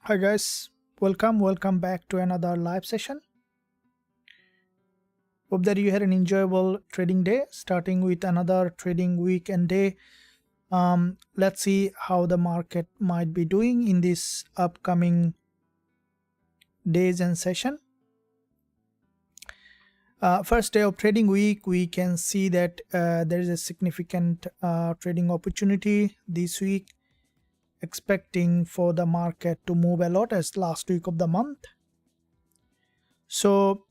Hi guys, welcome back to another live session. Hope that you had an enjoyable trading day, starting with another trading week and day. Let's see how the market might be doing in this upcoming days and session. First day of trading week, we can see that there is a significant trading opportunity this week, expecting for the market to move a lot as last week of the month. So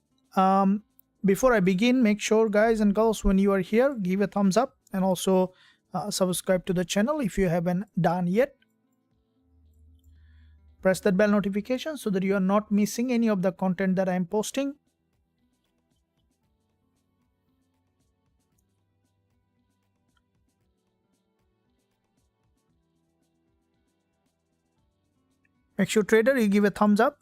before I begin, make sure guys and girls, when you are here, give a thumbs up and also subscribe to the channel if you haven't done yet. Press that bell notification so that you are not missing any of the content that I'm posting. Make sure, trader, you give a thumbs up.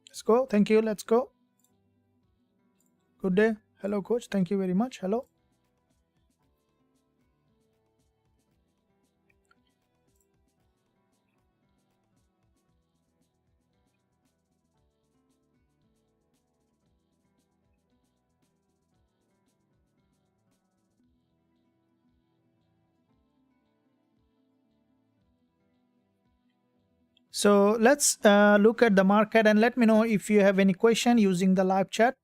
Let's go. Thank you. Let's go. Good day. Hello, coach. Thank you very much. Hello. So let's look at the market and let me know if you have any question using the live chat.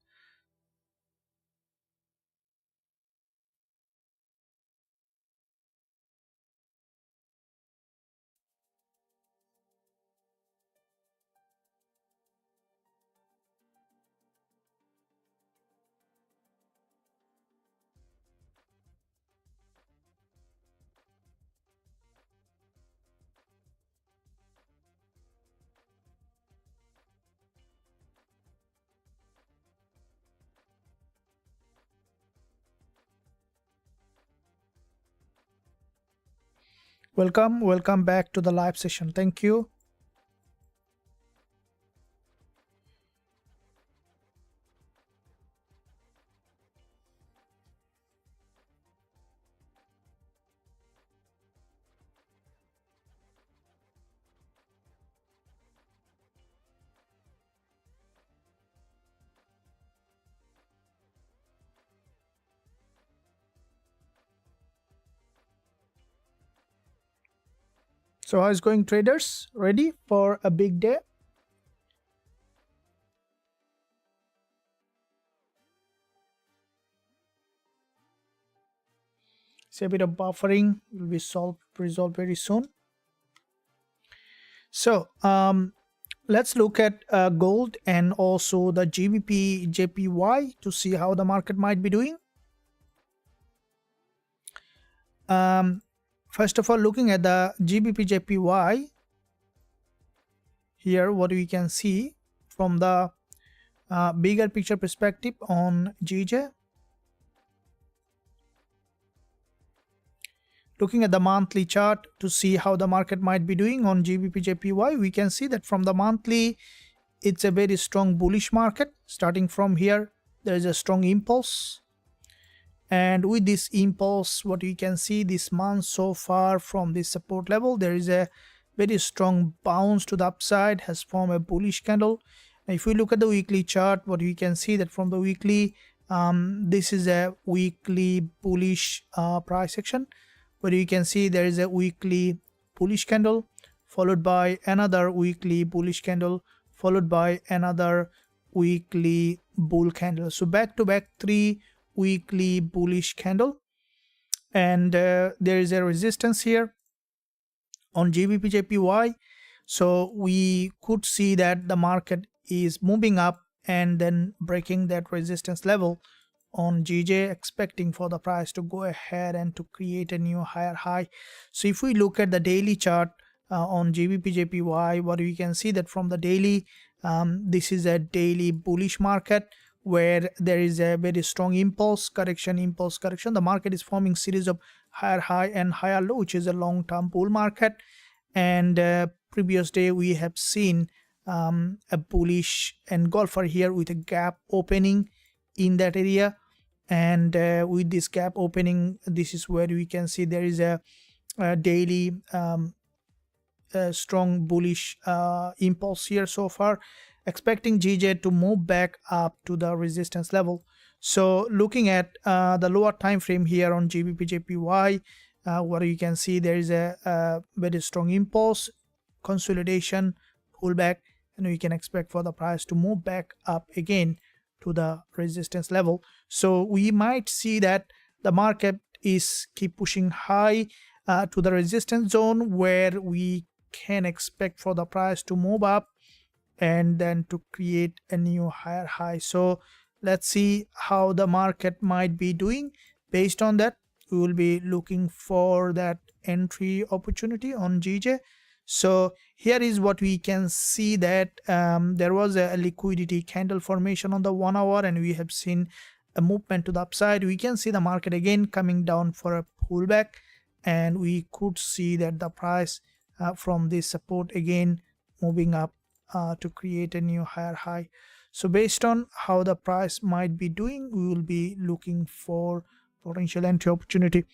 Welcome back to the live session. Thank you. So how's going, traders? Ready for a big day? See, a bit of buffering will be resolved very soon. So let's look at gold and also the Gbpjpy to see how the market might be doing. First of all, looking at the Gbpjpy, here what we can see from the bigger picture perspective on GJ. Looking at the monthly chart to see how the market might be doing on Gbpjpy, we can see that from the monthly, it's a very strong bullish market. Starting from here, there is a strong impulse. And with this impulse, what we can see this month so far from this support level, there is a very strong bounce to the upside, has formed a bullish candle. And if we look at the weekly chart, what we can see that from the weekly, this is a weekly bullish price action. But you can see there is a weekly bullish candle followed by another weekly bullish candle followed by another weekly bull candle. So back to back 3 weekly bullish candle, and there is a resistance here on Gbpjpy. So we could see that the market is moving up and then breaking that resistance level on GJ, expecting for the price to go ahead and to create a new higher high. So if we look at the daily chart on Gbpjpy, what we can see that from the daily, this is a daily bullish market where there is a very strong impulse correction. The market is forming series of higher high and higher low, which is a long-term bull market. And previous day we have seen a bullish engulfer here with a gap opening in that area, and with this gap opening, this is where we can see there is a daily strong bullish impulse here so far, expecting GJ to move back up to the resistance level. So looking at the lower time frame here on Gbpjpy, where you can see there is a very strong impulse, consolidation, pullback, and we can expect for the price to move back up again to the resistance level. So we might see that the market is keep pushing high to the resistance zone, where we can expect for the price to move up and then to create a new higher high. So let's see how the market might be doing. Based on that, we will be looking for that entry opportunity on GJ. So here is what we can see, that there was a liquidity candle formation on the 1 hour, and we have seen a movement to the upside. We can see the market again coming down for a pullback, and we could see that the price from this support again moving up to create a new higher high. So based on how the price might be doing, we will be looking for potential entry opportunity.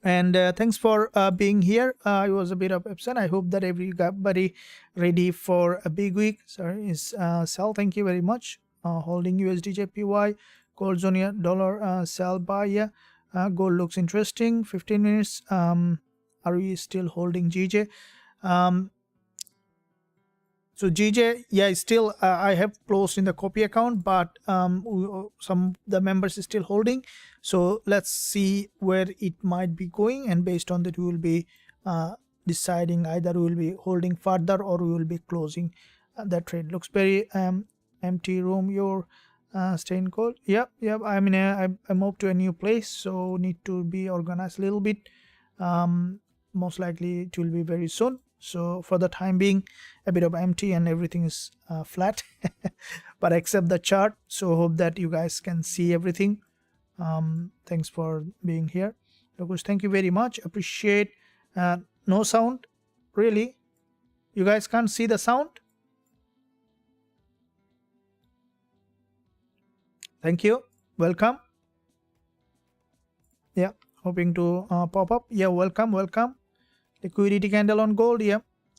And thanks for being here. I was a bit of absent. I hope that everybody ready for a big week. Sorry, is Sal, thank you very much. Holding USDJPY, gold zone here, dollar sell buy. Yeah, gold looks interesting. 15 minutes. Are we still holding GJ? So GJ, yeah, still I have closed in the copy account, but some the members is still holding. So let's see where it might be going, and based on that we will be deciding either we will be holding further or we will be closing that trade. Looks very empty room. You're staying cold. Yep. I mean I moved to a new place, so need to be organized a little bit. Most likely it will be very soon. So for the time being, a bit of empty and everything is flat, but except the chart. So hope that you guys can see everything. Thanks for being here. Lucas, thank you very much. Appreciate. No sound, really? You guys can't see the sound? Thank you. Welcome. Yeah, hoping to pop up. Yeah, welcome. Liquidity candle on gold. Yeah,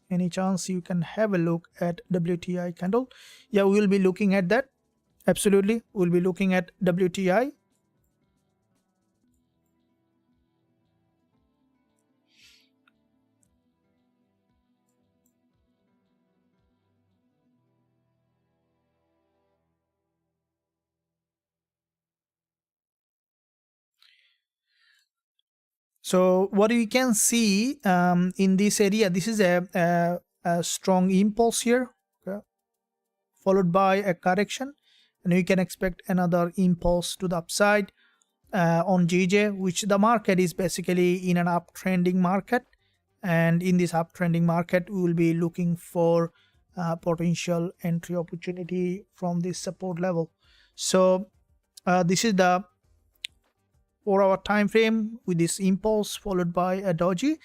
any chance you can have a look at WTI candle? Yeah, we will be looking at that. Absolutely, we'll be looking at WTI. So what we can see in this area, this is a strong impulse here, okay, followed by a correction, and we can expect another impulse to the upside on GJ, which the market is basically in an uptrending market, and in this uptrending market we will be looking for potential entry opportunity from this support level. So this is the 4-hour time frame with this impulse followed by a doji,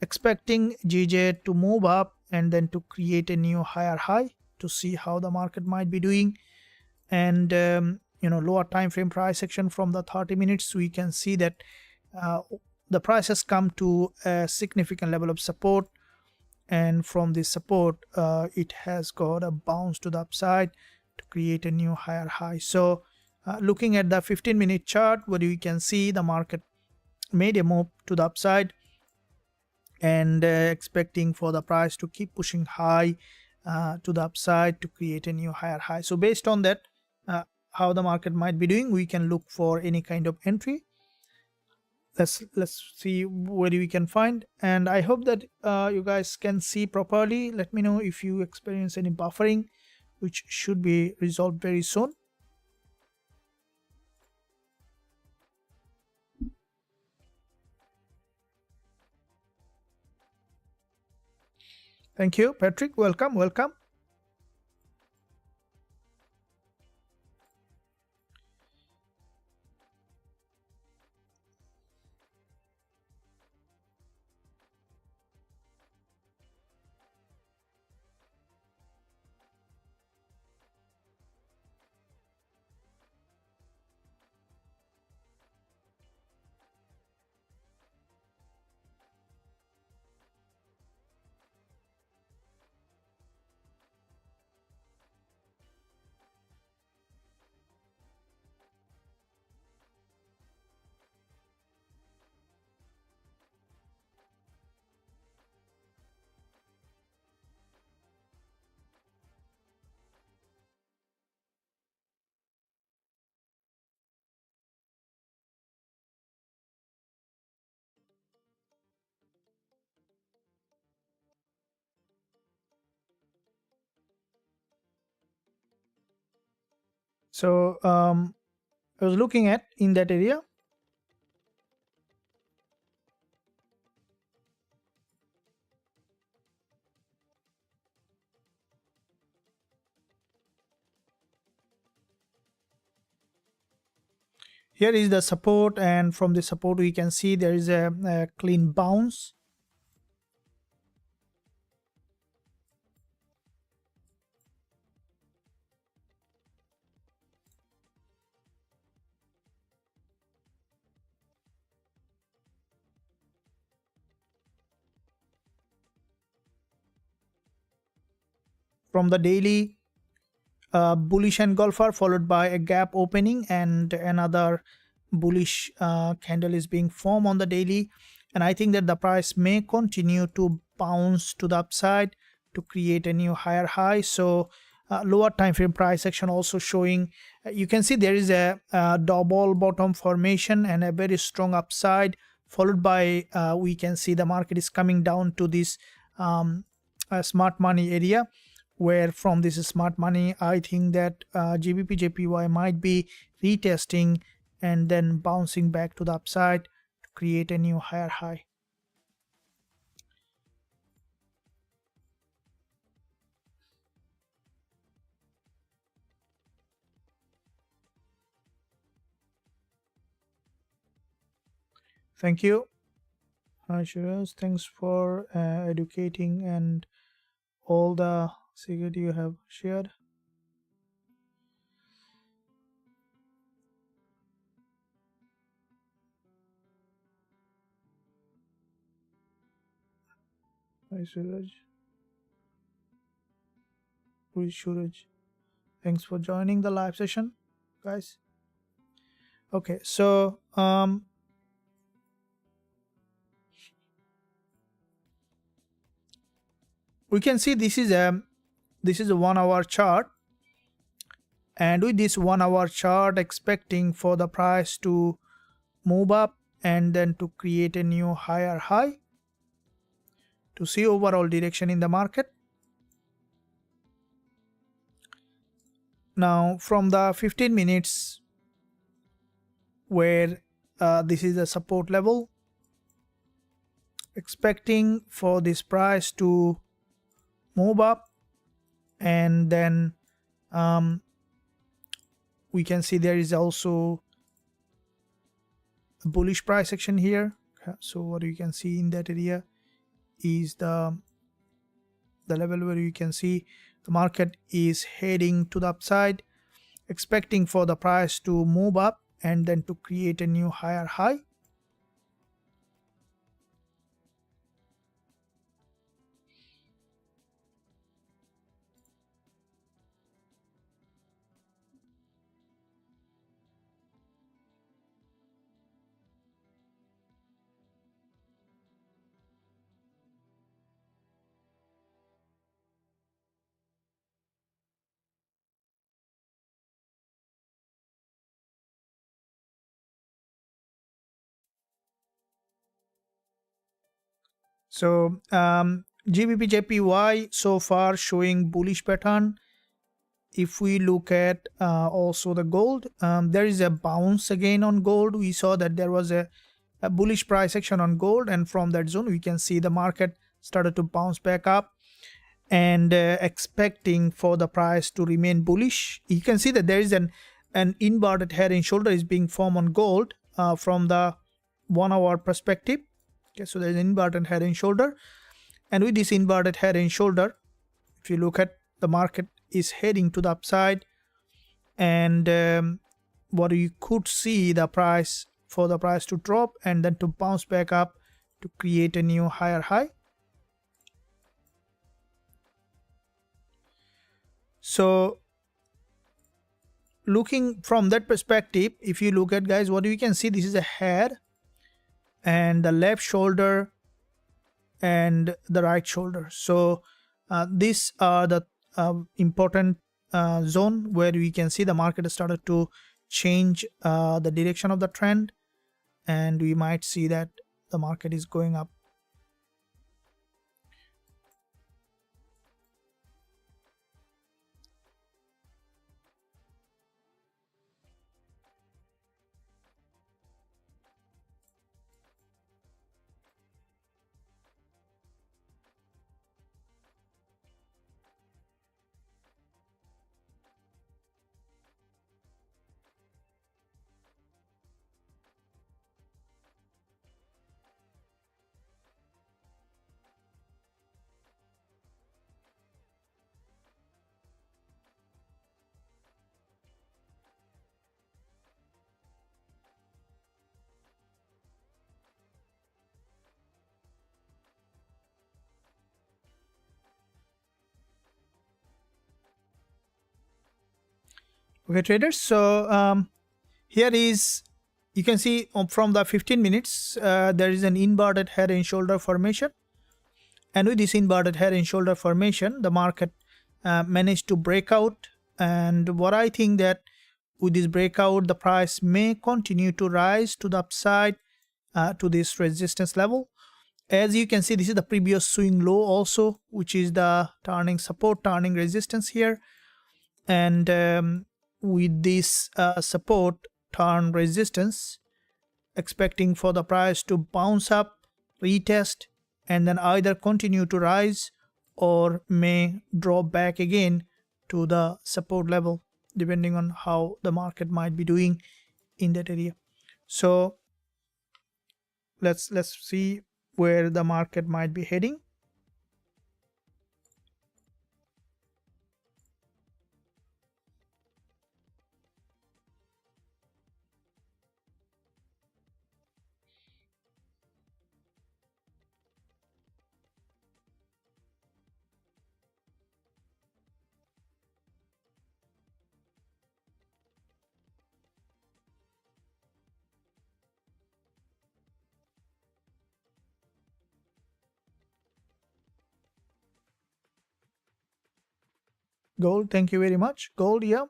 expecting GJ to move up and then to create a new higher high, to see how the market might be doing. And lower time frame price action from the 30 minutes, we can see that the price has come to a significant level of support, and from this support it has got a bounce to the upside to create a new higher high. So looking at the 15-minute chart, where you can see the market made a move to the upside, and expecting for the price to keep pushing high to the upside to create a new higher high. So based on that, how the market might be doing, we can look for any kind of entry. Let's see where we can find, and I hope that you guys can see properly. Let me know if you experience any buffering, which should be resolved very soon. Thank you, Patrick. Welcome. So I was looking at in that area. Here is the support, and from the support we can see there is a clean bounce. From the daily, bullish engulfer followed by a gap opening, and another bullish candle is being formed on the daily, and I think that the price may continue to bounce to the upside to create a new higher high. So lower time frame price action also showing, you can see there is a double bottom formation and a very strong upside, followed by we can see the market is coming down to this smart money area, where from this smart money I think that Gbpjpy might be retesting and then bouncing back to the upside to create a new higher high. Thank you. Hi Shiraz, thanks for educating and all the secret you have shared. Hi Suraj. Who is Suraj? Thanks for joining the live session, guys. Okay, so we can see this is a 1 hour chart, and with this 1 hour chart expecting for the price to move up and then to create a new higher high to see overall direction in the market. Now from the 15 minutes, where this is a support level, expecting for this price to move up, and then we can see there is also a bullish price action here. So what you can see in that area is the level where you can see the market is heading to the upside, expecting for the price to move up and then to create a new higher high. So Gbpjpy so far showing bullish pattern. If we look at also the gold, there is a bounce again on gold. We saw that there was a bullish price action on gold, and from that zone we can see the market started to bounce back up, and expecting for the price to remain bullish. You can see that there is an inverted head and shoulder is being formed on gold from the 1 hour perspective. Okay, so there's an inverted head and shoulder, and with this inverted head and shoulder, if you look at the market is heading to the upside, and what you could see the price for the price to drop and then to bounce back up to create a new higher high. So looking from that perspective, if you look at, guys, what you can see, this is a head and the left shoulder and the right shoulder. So these are the important zone where we can see the market has started to change the direction of the trend, and we might see that the market is going up. Okay, traders. So here is, you can see from the 15 minutes, there is an inverted head and shoulder formation. And with this inverted head and shoulder formation, the market managed to break out. And what I think that with this breakout, the price may continue to rise to the upside to this resistance level. As you can see, this is the previous swing low also, which is the turning support, turning resistance here. And with this support, turn resistance, expecting for the price to bounce up, retest, and then either continue to rise or may drop back again to the support level, depending on how the market might be doing in that area. So let's see where the market might be heading. Gold, thank you very much. Gold, yeah.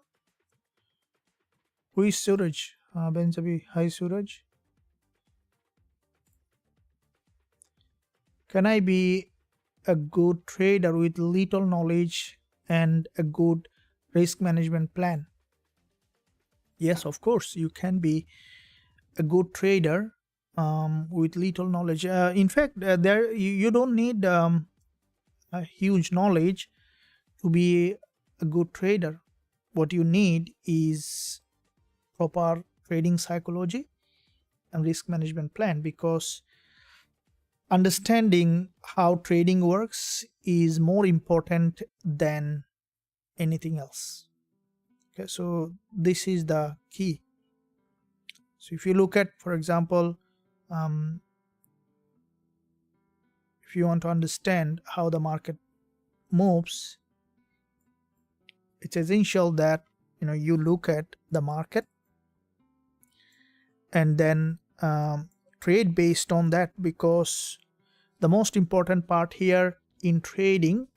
Who is Suraj? Benjabi, hi Suraj. Can I be a good trader with little knowledge and a good risk management plan? Yes, of course, you can be a good trader with little knowledge. In fact, there you don't need a huge knowledge to be a good trader. What you need is proper trading psychology and risk management plan, because understanding how trading works is more important than anything else. Okay, so this is the key. So if you look at, for example, if you want to understand how the market moves, it's essential that you look at the market and then trade based on that, because the most important part here in trading,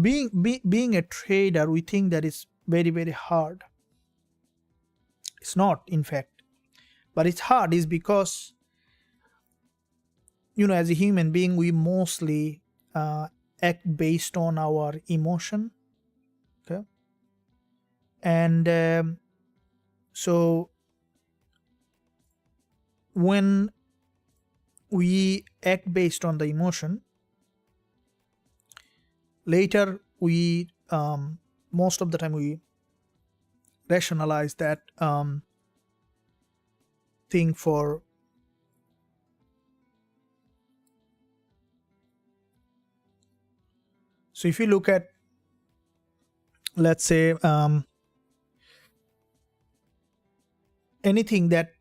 being a trader, we think that it's very, very hard. It's not, in fact. But it's hard is because as a human being, we mostly act based on our emotion. Okay, and so when we act based on the emotion, later we most of the time we rationalize that thing for so if you look at, let's say, anything that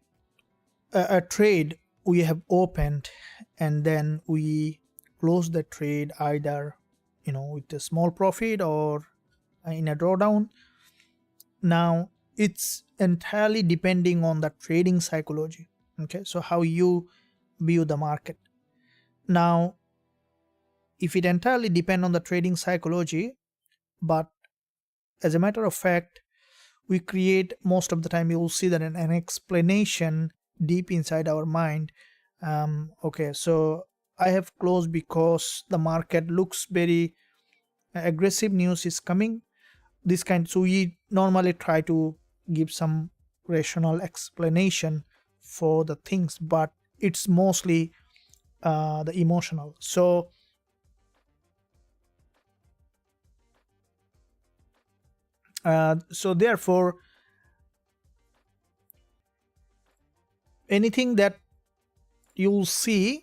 a trade we have opened and then we close the trade either with a small profit or in a drawdown. Now it's entirely depending on the trading psychology. Okay, so how you view the market. Now if it entirely depend on the trading psychology, but as a matter of fact, we create, most of the time you will see that an explanation deep inside our mind. Okay, so I have closed because the market looks very aggressive, news is coming, this kind. So we normally try to give some rational explanation for the things, but it's mostly the emotional. So therefore, anything that you'll see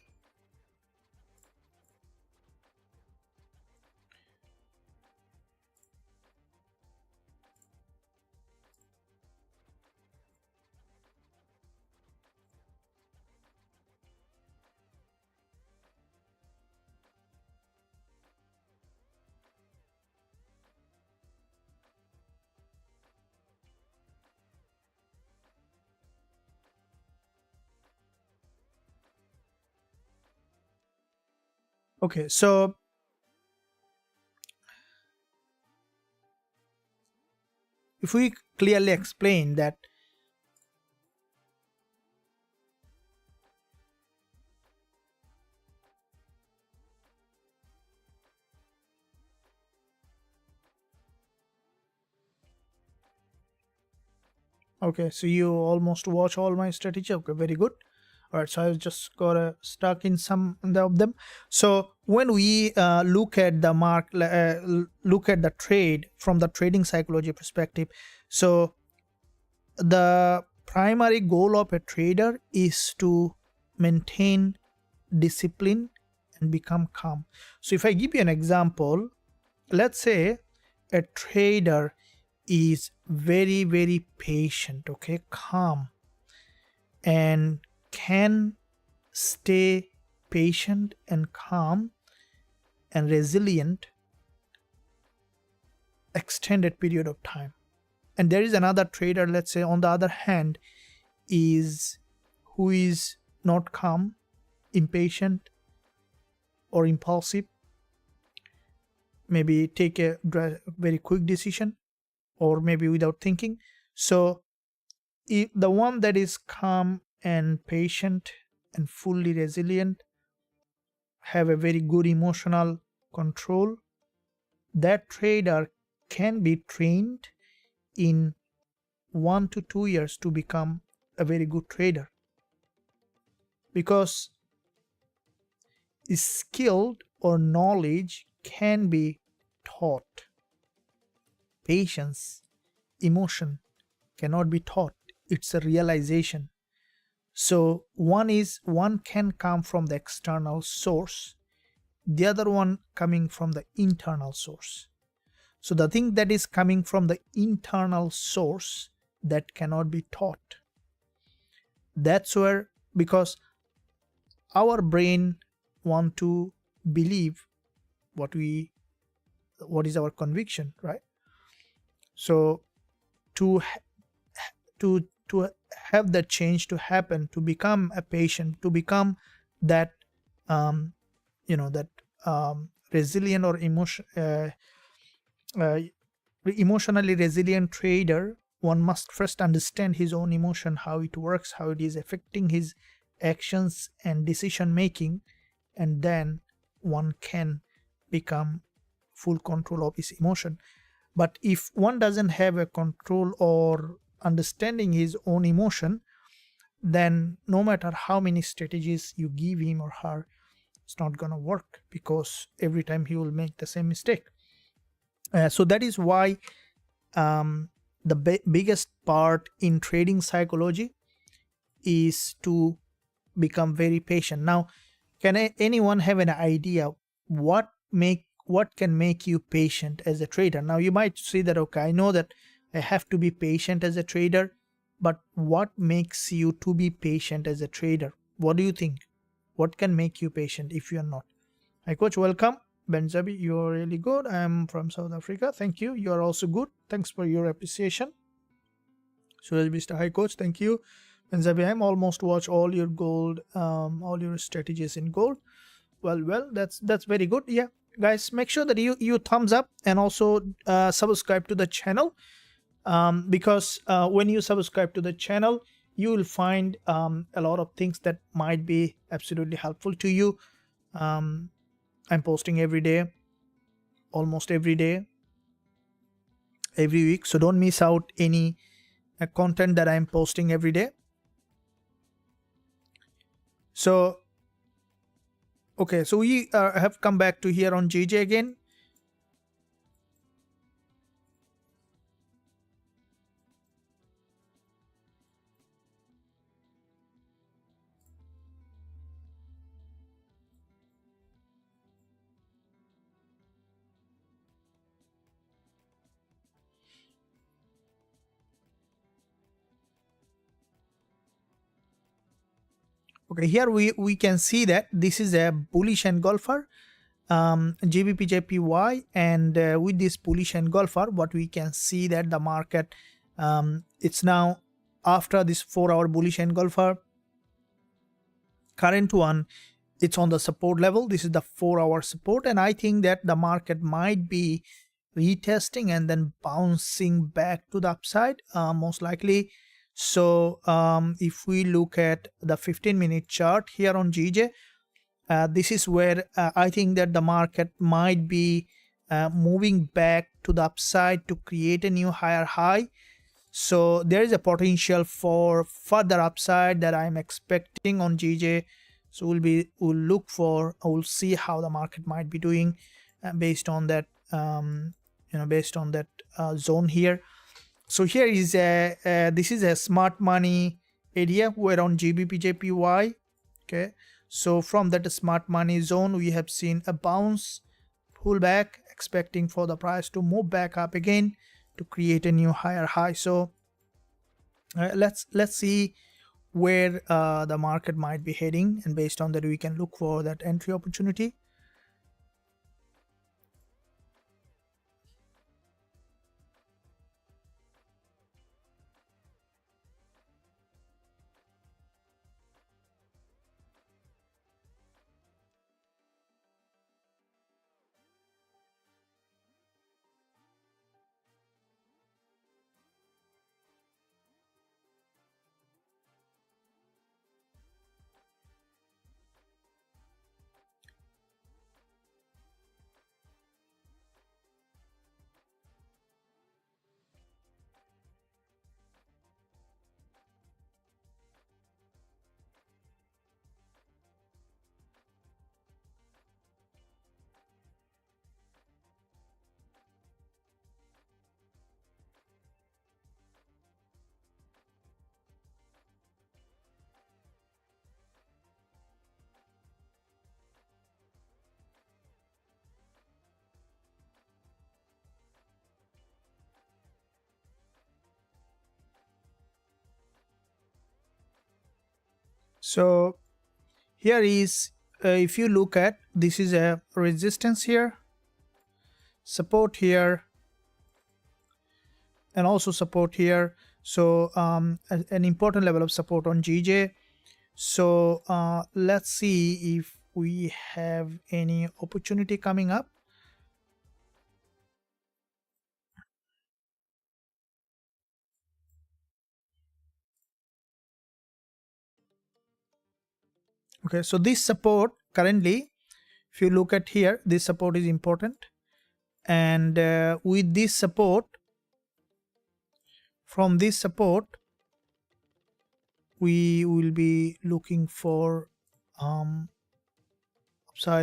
Okay, so if we clearly explain that okay, so you almost watch all my strategy. Okay, very good. All right, so I just got stuck in some of them. So when we look at the look at the trade from the trading psychology perspective, so the primary goal of a trader is to maintain discipline and become calm. So if I give you an example, let's say a trader is very patient, okay, calm, and can stay patient and calm and resilient extended period of time. And there is another trader, let's say on the other hand, who is not calm, impatient or impulsive, maybe take a very quick decision or maybe without thinking. So if the one that is calm and patient and fully resilient, have a very good emotional control, that trader can be trained in 1 to 2 years to become a very good trader, because skilled or knowledge can be taught. Patience, emotion cannot be taught. It's a realization. So one can come from the external source, the other one coming from the internal source. So the thing that is coming from the internal source, that cannot be taught. That's where, because our brain want to believe what is our conviction, right? So to have that change to happen, to become a patient, to become that resilient or emotionally resilient trader, one must first understand his own emotion, how it works, how it is affecting his actions and decision making, and then one can become full control of his emotion. But if one doesn't have a control or understanding his own emotion, then no matter how many strategies you give him or her, it's not gonna work, because every time he will make the same mistake. So that is why the biggest part in trading psychology is to become very patient. Now, can anyone have an idea what can make you patient as a trader? Now you might say that, okay, I know that I have to be patient as a trader, but what makes you to be patient as a trader? What do you think? What can make you patient if you are not? Hi coach, welcome. Benjabi, you're really good. I'm from South Africa. Thank you. You are also good. Thanks for your appreciation. Suraj Mr. Hi coach, thank you. Benjabi, I'm almost watch all your gold, all your strategies in gold. Well, that's very good. Yeah, guys, make sure that you thumbs up and also subscribe to the channel, because when you subscribe to the channel, you will find a lot of things that might be absolutely helpful to you. I'm posting every day, almost every day, every week, so don't miss out any content that I'm posting every day. So okay, so we have come back to here on JJ again. Okay, here we can see that this is a bullish engulfer, Gbpjpy, and with this bullish engulfer, what we can see that the market, it's now after this 4-hour bullish engulfer, current one it's on the support level. This is the 4-hour support, and I think that the market might be retesting and then bouncing back to the upside, most likely. So if we look at the 15-minute chart here on GJ, this is where I think that the market might be moving back to the upside to create a new higher high. So there is a potential for further upside that I'm expecting on GJ. So we'll see how the market might be doing based on that zone here. So here is this is a smart money area where on Gbpjpy. Okay, so from that smart money zone we have seen a bounce, pullback, expecting for the price to move back up again to create a new higher high. So let's see where the market might be heading, and based on that we can look for that entry opportunity. So here is if you look at, this is a resistance here, support here, and also support here. So an important level of support on GJ. So let's see if we have any opportunity coming up. Okay, so this support currently, if you look at here, this support is important, and with this support, from this support we will be looking for upside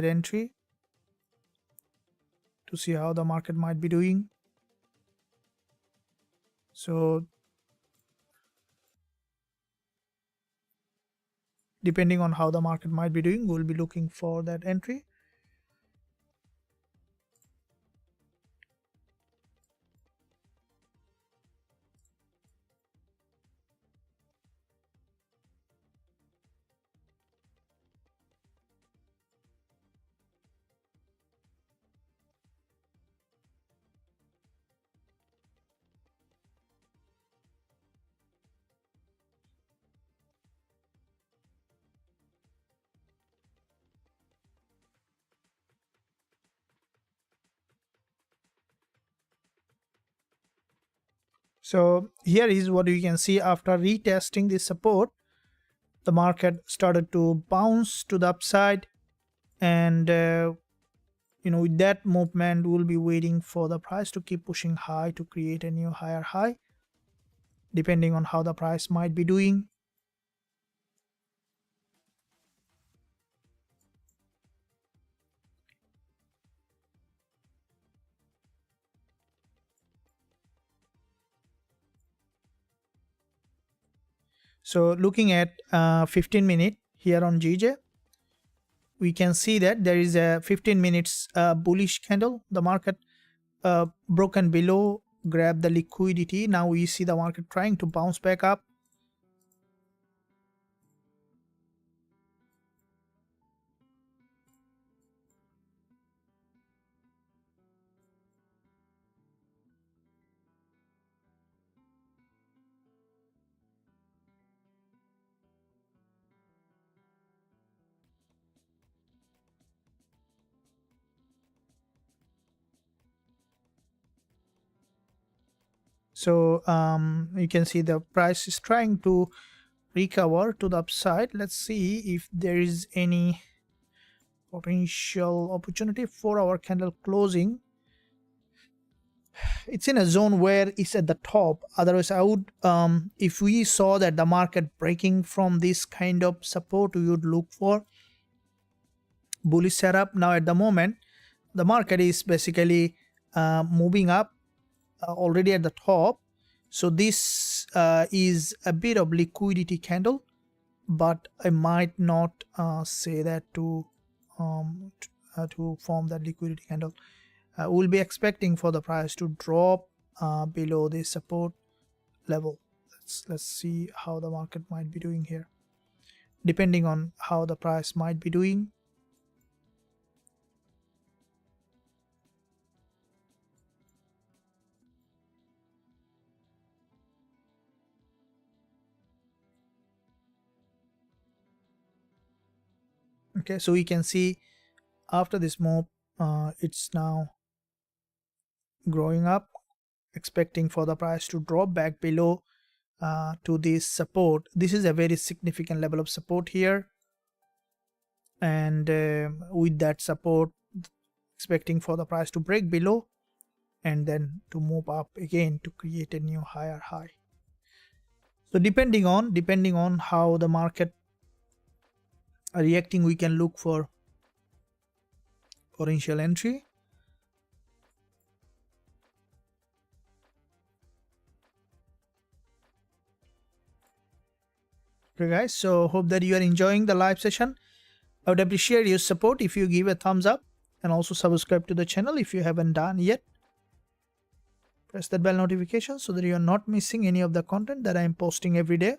entry to see how the market might be doing. So depending on how the market might be doing, we'll be looking for that entry. So here is what you can see. After retesting this support, the market started to bounce to the upside, and with that movement we'll be waiting for the price to keep pushing high to create a new higher high, depending on how the price might be doing. So looking at 15 minute here on GJ, we can see that there is a 15 minutes bullish candle. The market broken below, grab the liquidity. Now we see the market trying to bounce back up. So you can see the price is trying to recover to the upside. Let's see if there is any potential opportunity for our candle closing. It's in a zone where it's at the top. Otherwise, I would if we saw that the market breaking from this kind of support, we would look for bullish setup. Now at the moment the market is basically moving up already at the top, so this is a bit of liquidity candle, but I might not say that to form that liquidity candle. We'll be expecting for the price to drop below the support level. Let's see how the market might be doing here, depending on how the price might be doing. Okay, so we can see after this move it's now growing up, expecting for the price to drop back below to this support. This is a very significant level of support here, and with that support, expecting for the price to break below and then to move up again to create a new higher high. So depending on how the market are reacting, we can look for potential entry. Okay guys, so hope that you are enjoying the live session. I would appreciate your support if you give a thumbs up, and also subscribe to the channel if you haven't done yet. Press that bell notification so that you are not missing any of the content that I am posting every day.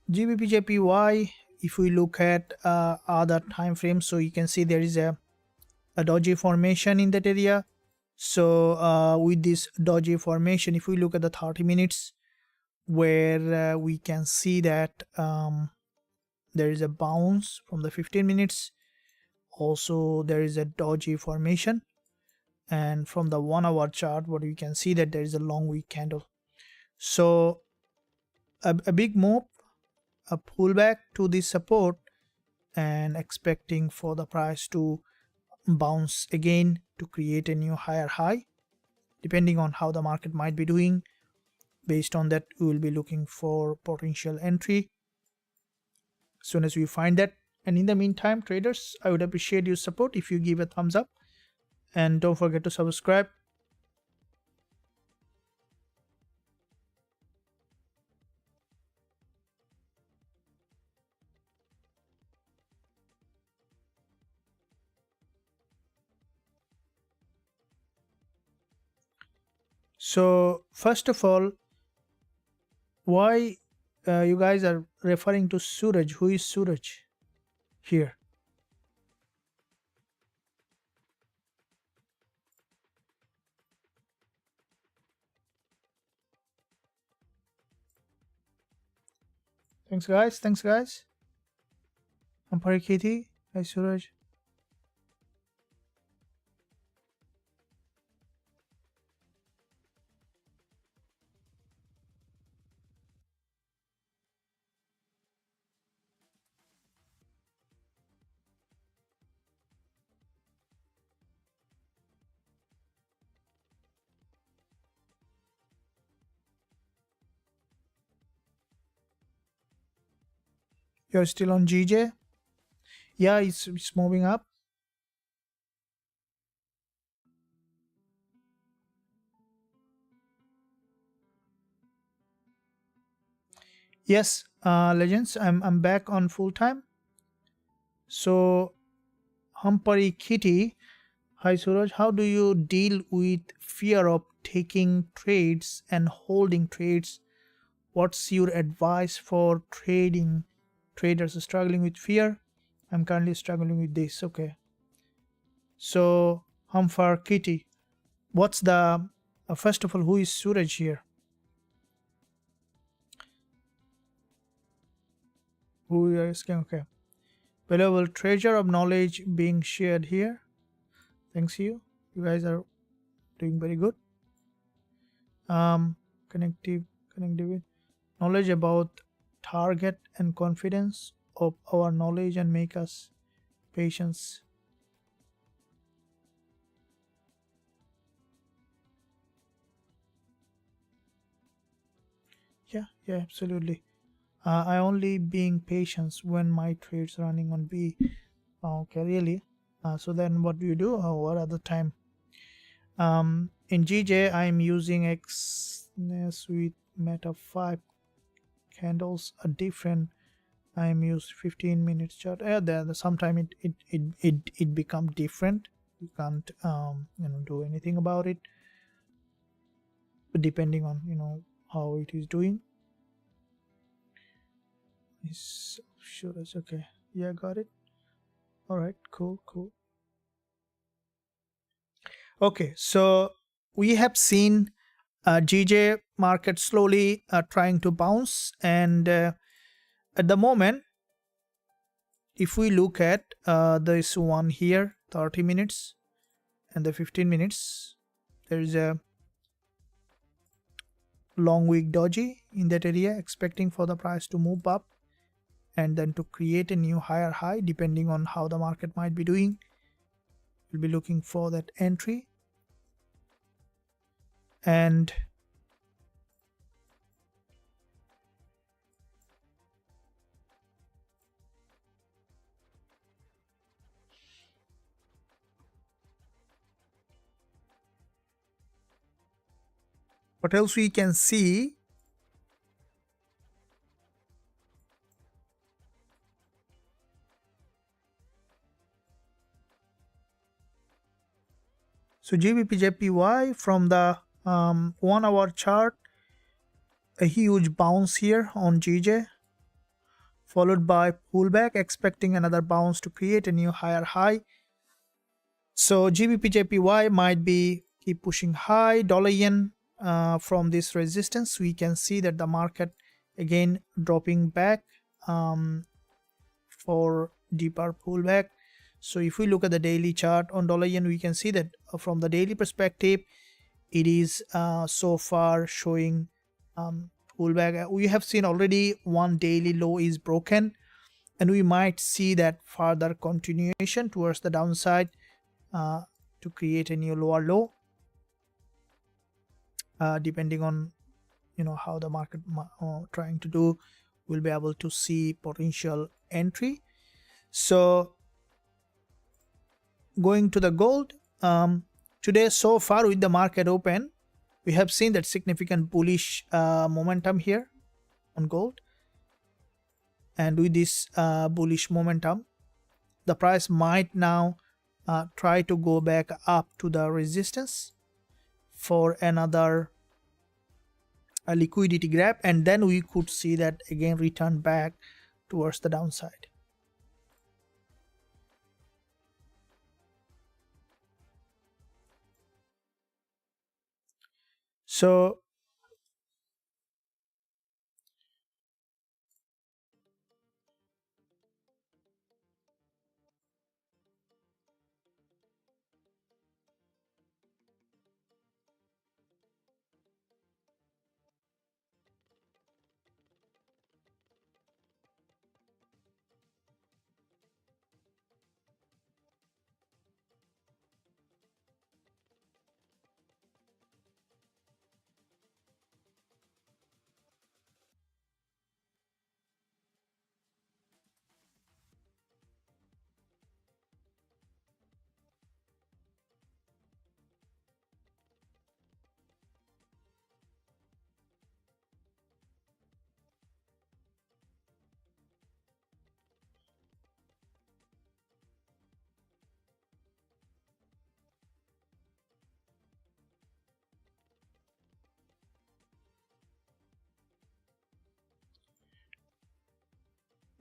Gbpjpy, if we look at other time frames, so you can see there is a doji formation in that area. So with this doji formation, if we look at the 30 minutes, where we can see that there is a bounce from the 15 minutes. Also there is a doji formation, and from the 1 hour chart, what we can see that there is a long wick candle. So a big move, a pullback to this support, and expecting for the price to bounce again to create a new higher high, depending on how the market might be doing. Based on that, we will be looking for potential entry as soon as we find that. And in the meantime, traders, I would appreciate your support if you give a thumbs up, and don't forget to subscribe. So first of all, why you guys are referring to Suraj? Who is Suraj here? Thanks guys. Thanks guys. I'm Parikiti. Hi Suraj. You're still on GJ? Yeah, it's moving up. Yes, legends. I'm back on full time. So, Humpari Kitty. Hi Suraj. How do you deal with fear of taking trades and holding trades? What's your advice for trading traders struggling with fear? I'm currently struggling with this. Okay. So, Humpar Kitty. What's the first of all, who is Suraj here? Who you are asking? Okay. Valuable treasure of knowledge being shared here. Thanks you. You guys are doing very good. Connective knowledge about target and confidence of our knowledge and make us patience. Yeah, absolutely. I only being patient when my trades running on B. Okay, really. So then what do you do? What other time? In GJ, I'm using XNS with Meta 5 candles, a different. I'm used 15 minutes chart. There sometime it become different. You can't do anything about it. But depending on how it is doing. Is sure it's okay. Yeah, got it. All right, cool. Okay, so we have seen GJ market slowly trying to bounce, and at the moment, if we look at this one here, 30 minutes and the 15 minutes, there is a long wick doji in that area, expecting for the price to move up and then to create a new higher high depending on how the market might be doing. We'll be looking for that entry. And what else we can see? So Gbpjpy from the 1 hour chart, a huge bounce here on GJ, followed by pullback, expecting another bounce to create a new higher high. So Gbpjpy might be keep pushing high. Dollar yen from this resistance, we can see that the market again dropping back for deeper pullback. So if we look at the daily chart on dollar yen, we can see that from the daily perspective, it is so far showing pullback. We have seen already one daily low is broken, and we might see that further continuation towards the downside to create a new lower low, depending on how the market trying to do. We'll be able to see potential entry. So going to the gold, today so far with the market open, we have seen that significant bullish momentum here on gold, and with this bullish momentum, the price might now try to go back up to the resistance for another liquidity grab, and then we could see that again return back towards the downside. So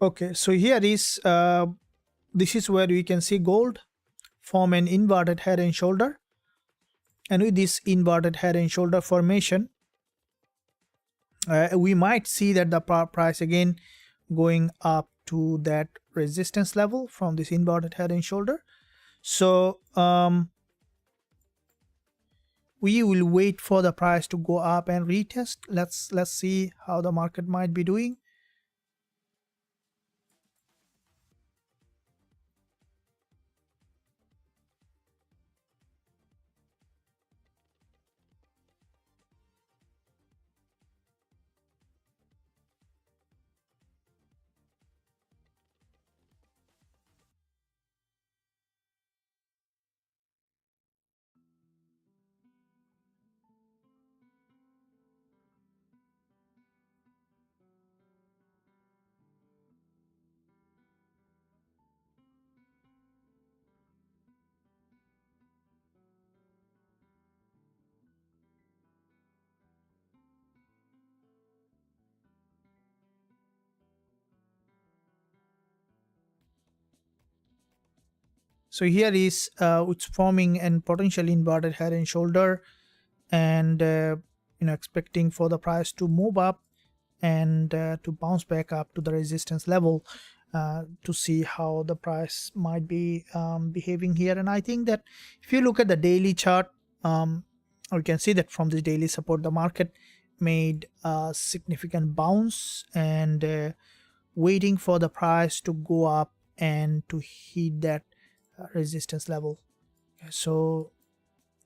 Okay, so here is this is where we can see gold form an inverted head and shoulder, and with this inverted head and shoulder formation, we might see that the price again going up to that resistance level from this inverted head and shoulder. So we will wait for the price to go up and retest. Let's see how the market might be doing. So here is it's forming an potential inverted head and shoulder, and expecting for the price to move up and to bounce back up to the resistance level, to see how the price might be behaving here. And I think that if you look at the daily chart, we can see that from the daily support the market made a significant bounce and waiting for the price to go up and to hit that resistance level. So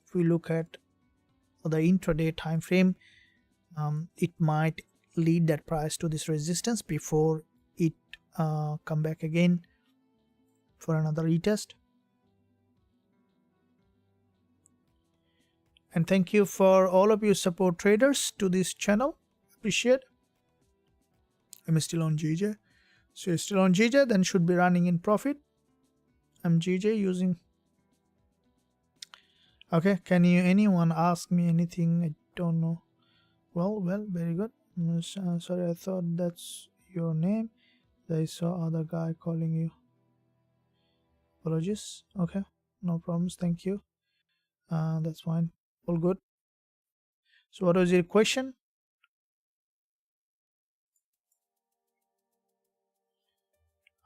if we look at the intraday time frame, it might lead that price to this resistance before it come back again for another retest. And thank you for all of you support traders to this channel. Appreciate. I'm still on GJ. So you're still on GJ, then should be running in profit. I'm GJ using. Okay, can you anyone ask me anything? I don't know. Well, very good. Sorry, I thought that's your name. I saw other guy calling you. Apologies. Okay, no problems. Thank you. That's fine. All good. So what was your question?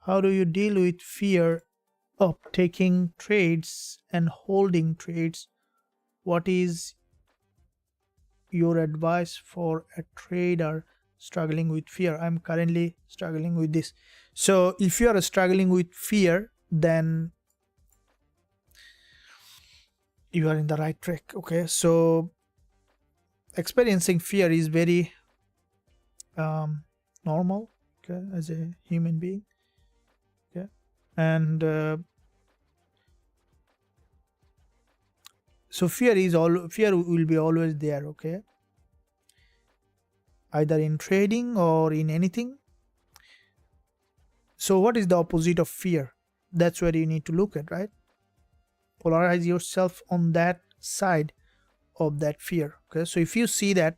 How do you deal with fear of taking trades and holding trades? What is your advice for a trader struggling with fear? I'm currently struggling with this. So if you are struggling with fear, then you are in the right track. Okay, so experiencing fear is very normal, okay, as a human being. Okay, and so fear will be always there. Okay, either in trading or in anything. So what is the opposite of fear? That's where you need to look at, right? Polarize yourself on that side of that fear. Okay, so if you see that,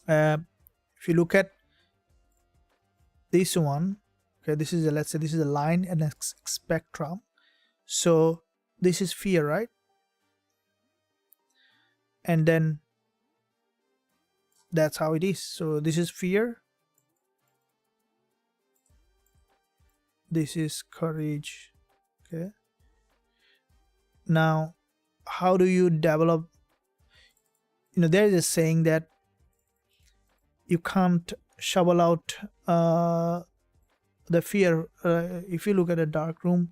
if you look at this one, okay, this is let's say this is a line and a spectrum. So this is fear, right? And then that's how it is. So this is fear, this is courage. Okay, now how do you develop, there is a saying that you can't shovel out the fear. If you look at a dark room,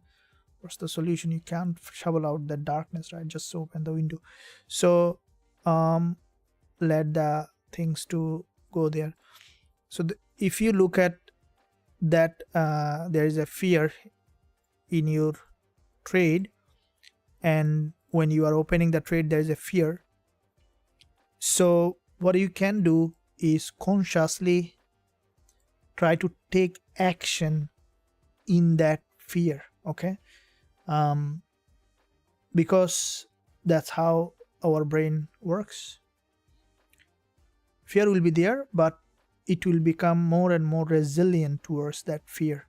what's the solution? You can't shovel out the darkness, right? Just open the window. So let the things to go there. So if you look at that, there is a fear in your trade, and when you are opening the trade there is a fear. So what you can do is consciously try to take action in that fear. Okay, because that's how our brain works. Fear will be there, but it will become more and more resilient towards that fear.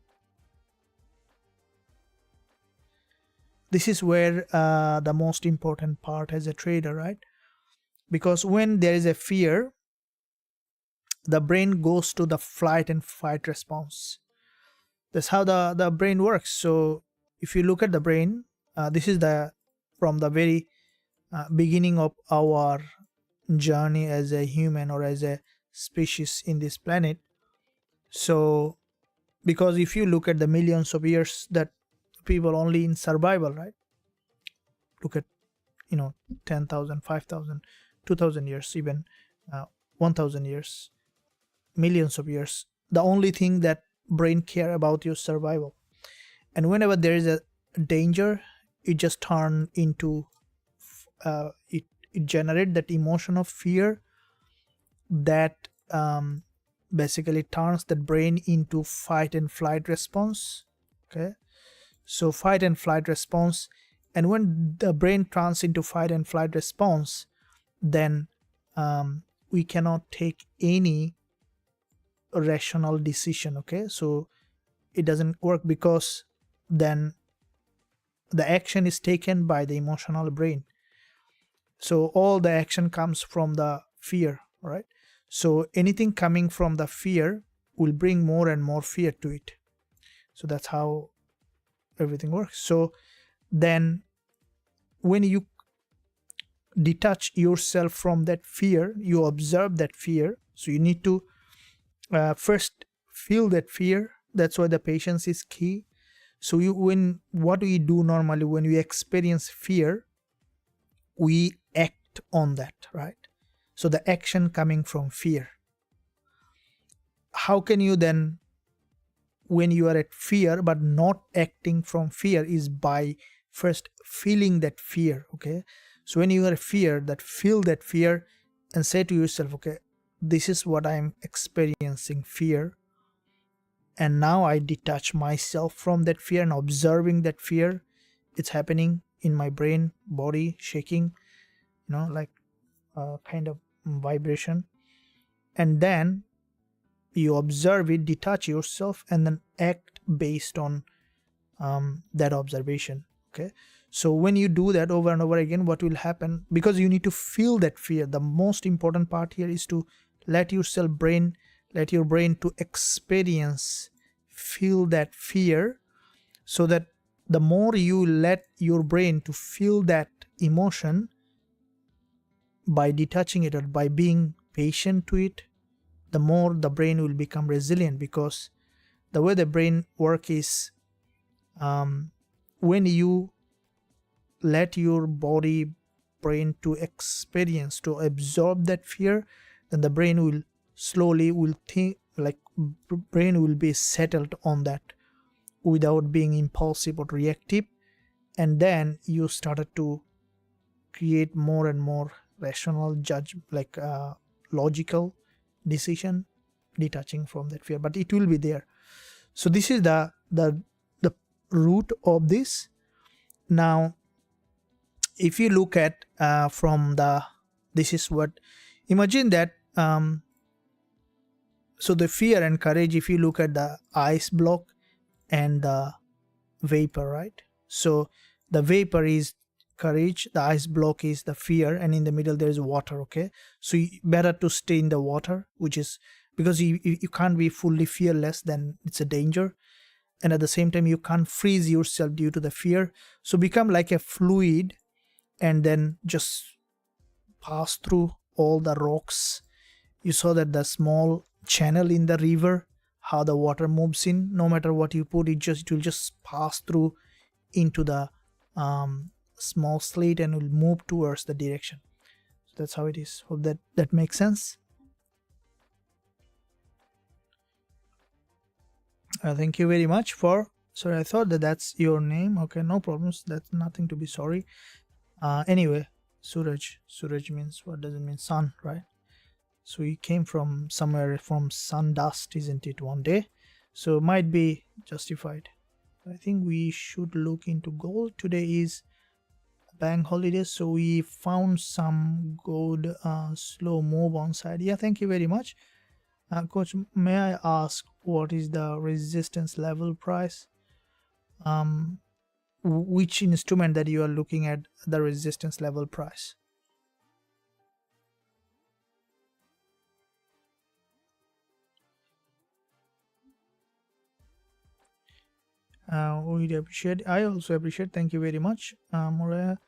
This is where the most important part as a trader, right? Because when there is a fear, the brain goes to the flight and fight response. That's how the brain works. So if you look at the brain, this is from the very beginning of our journey as a human or as a species in this planet. So because if you look at the millions of years that people only in survival, right? Look at 10,000, 5,000, 2,000 years, even 1,000 years, millions of years. The only thing that brain care about your survival. And whenever there is a danger, it just turn into it generate that emotion of fear that basically turns the brain into fight and flight response. Okay, so fight and flight response, and when the brain turns into fight and flight response, then we cannot take any rational decision. Okay, so it doesn't work, because then the action is taken by the emotional brain. So all the action comes from the fear, right? So anything coming from the fear will bring more and more fear to it. So that's how everything works. So then when you detach yourself from that fear, you observe that fear. So you need to first feel that fear. That's why the patience is key. So what we do normally when we experience fear, we act on that, right? So the action coming from fear. How can you then, when you are at fear but not acting from fear, is by first feeling that fear. Okay, so when you are fear, that feel that fear and say to yourself, okay, this is what I'm experiencing, fear, and now I detach myself from that fear and observing that fear. It's happening in my brain, body shaking, like kind of vibration. And then you observe it, detach yourself, and then act based on that observation. Okay, so when you do that over and over again, what will happen, because you need to feel that fear, the most important part here is to let your brain to experience, feel that fear, so that the more you let your brain to feel that emotion, by detaching it or by being patient to it, the more the brain will become resilient. Because the way the brain works is, when you let your brain to experience, to absorb that fear, then the brain will slowly think, like brain will be settled on that without being impulsive or reactive. And then you started to create more and more rational logical decision, detaching from that fear, but it will be there. So this is the root of this. Now if you look at this is what, imagine that so the fear and courage, if you look at the ice block and the vapor, right? So the vapor is courage, the ice block is the fear, and in the middle there is water. Okay, so better to stay in the water, which is because you can't be fully fearless, then it's a danger. And at the same time you can't freeze yourself due to the fear, so become like a fluid and then just pass through all the rocks. You saw that the small channel in the river, how the water moves in, no matter what you put, it will just pass through into the small slit and will move towards the direction. So that's how it is. Hope that makes sense. Thank you very much for, sorry, I thought that's your name. Okay, no problems, that's nothing to be sorry. Anyway, Suraj means, what does it mean? Sun, right? So he came from somewhere from sun dust, isn't it, one day? So might be justified. I think we should look into gold. Today is bank holiday, so we found some good slow move on side. Yeah, thank you very much. Coach, may I ask what is the resistance level price? Which instrument that you are looking at the resistance level price? We appreciate. I also appreciate. Thank you very much, Morea.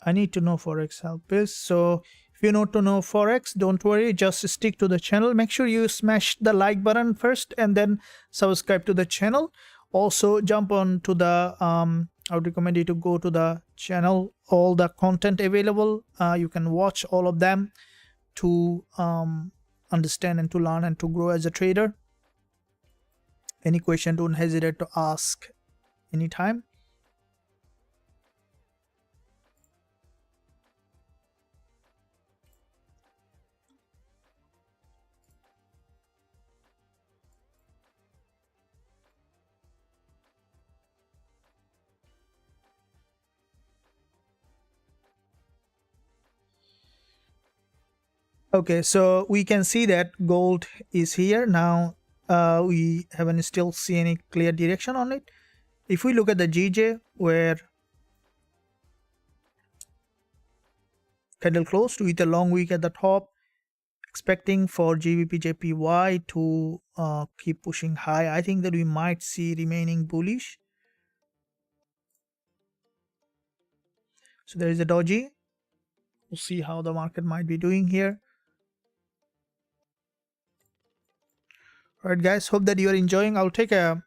I need to know Forex help is. So if you want to know Forex, don't worry, just stick to the channel. Make sure you smash the like button first and then subscribe to the channel. Also jump on to the I would recommend you to go to the channel. All the content available, you can watch all of them to understand and to learn and to grow as a trader. Any question, don't hesitate to ask anytime. Okay, so we can see that gold is here now. We haven't still seen any clear direction on it. If we look at the GJ, where candle closed with a long wick at the top, expecting for Gbpjpy to keep pushing high, I think that we might see remaining bullish. So there is a doji. We'll see how the market might be doing here. All right, guys, hope that you are enjoying. I'll take a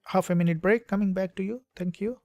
half a minute break. Coming back to you. Thank you.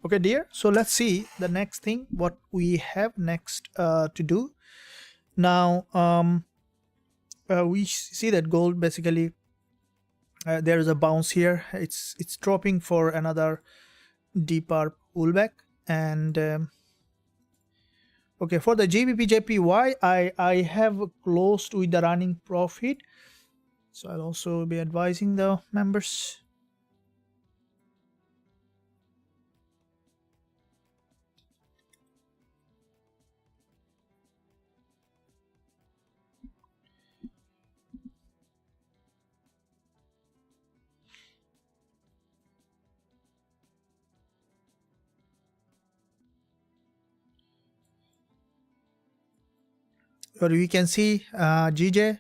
Okay, dear. So let's see the next thing, what we have next to do. Now, we see that gold basically, there is a bounce here. It's dropping for another deeper pullback. And okay, for the Gbpjpy, I have closed with the running profit. So I'll also be advising the members. Or we can see GJ.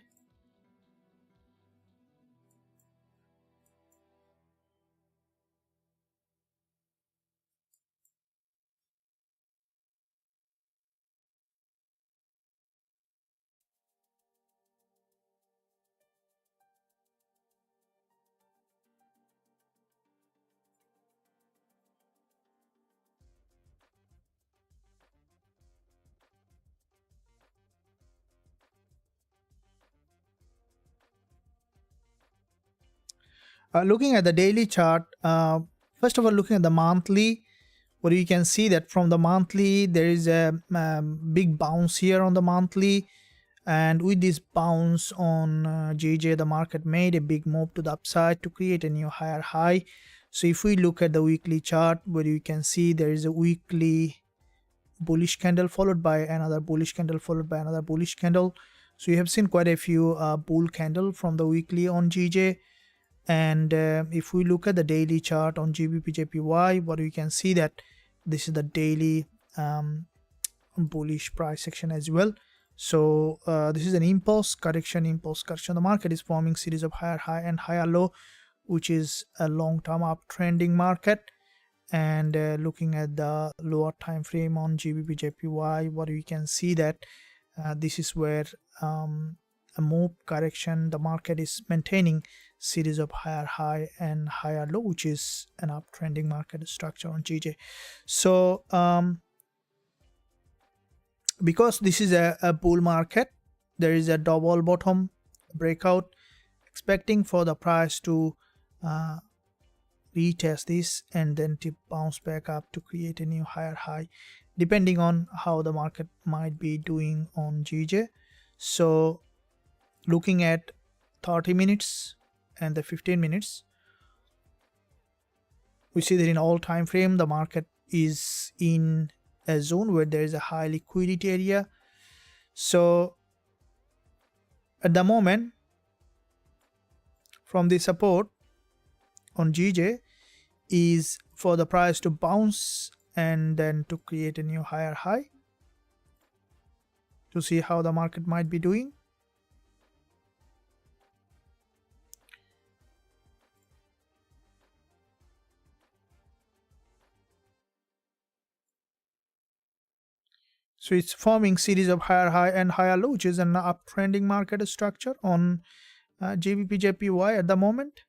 Looking at the daily chart, first of all, looking at the monthly, where you can see that from the monthly there is a big bounce here on the monthly, and with this bounce on GJ, the market made a big move to the upside to create a new higher high. So if we look at the weekly chart, where you can see there is a weekly bullish candle followed by another bullish candle followed by another bullish candle. So you have seen quite a few bull candle from the weekly on GJ. And if we look at the daily chart on Gbpjpy, what we can see that this is the daily bullish price action as well. So this is an impulse correction. The market is forming series of higher high and higher low, which is a long-term uptrending market. And looking at the lower time frame on Gbpjpy, what we can see that this is where a move correction, the market is maintaining series of higher high and higher low, which is an uptrending market structure on GJ. So because this is a bull market, there is a double bottom breakout, expecting for the price to retest this and then to bounce back up to create a new higher high, depending on how the market might be doing on GJ. So looking at 30 minutes and the 15 minutes, we see that in all time frame the market is in a zone where there is a high liquidity area. So at the moment, from the support on GJ is for the price to bounce and then to create a new higher high, to see how the market might be doing. So it's forming series of higher high and higher low, which is an uptrending market structure on Gbpjpy at the moment.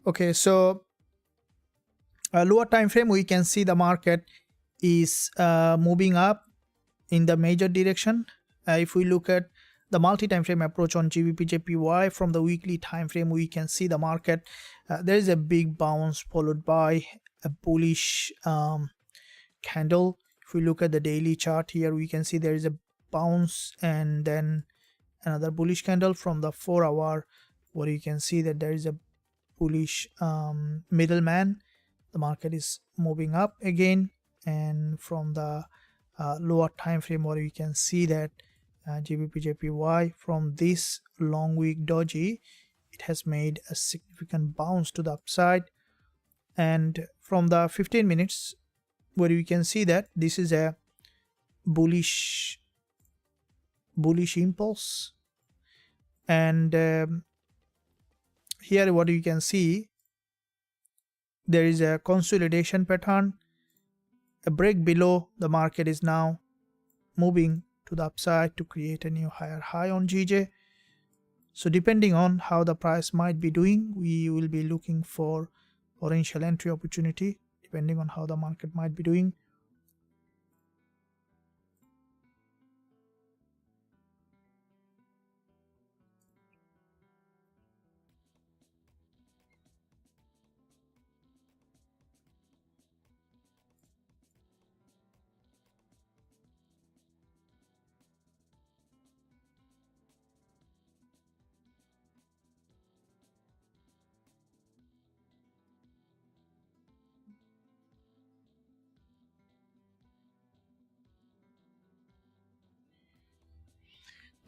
Okay, so lower time frame, we can see the market is moving up in the major direction. If we look at the multi-time frame approach on Gbpjpy from the weekly time frame, we can see the market there is a big bounce followed by a bullish candle. If we look at the daily chart here, we can see there is a bounce and then another bullish candle from the 4-hour, where you can see that there is a bullish middleman. The market is moving up again, and from the lower time frame, where you can see that Gbpjpy from this long week doji, it has made a significant bounce to the upside. And from the 15 minutes, where you can see that this is a bullish impulse, and here what you can see, there is a consolidation pattern, a break below. The market is now moving to the upside to create a new higher high on GJ. So depending on how the price might be doing, we will be looking for potential entry opportunity depending on how the market might be doing.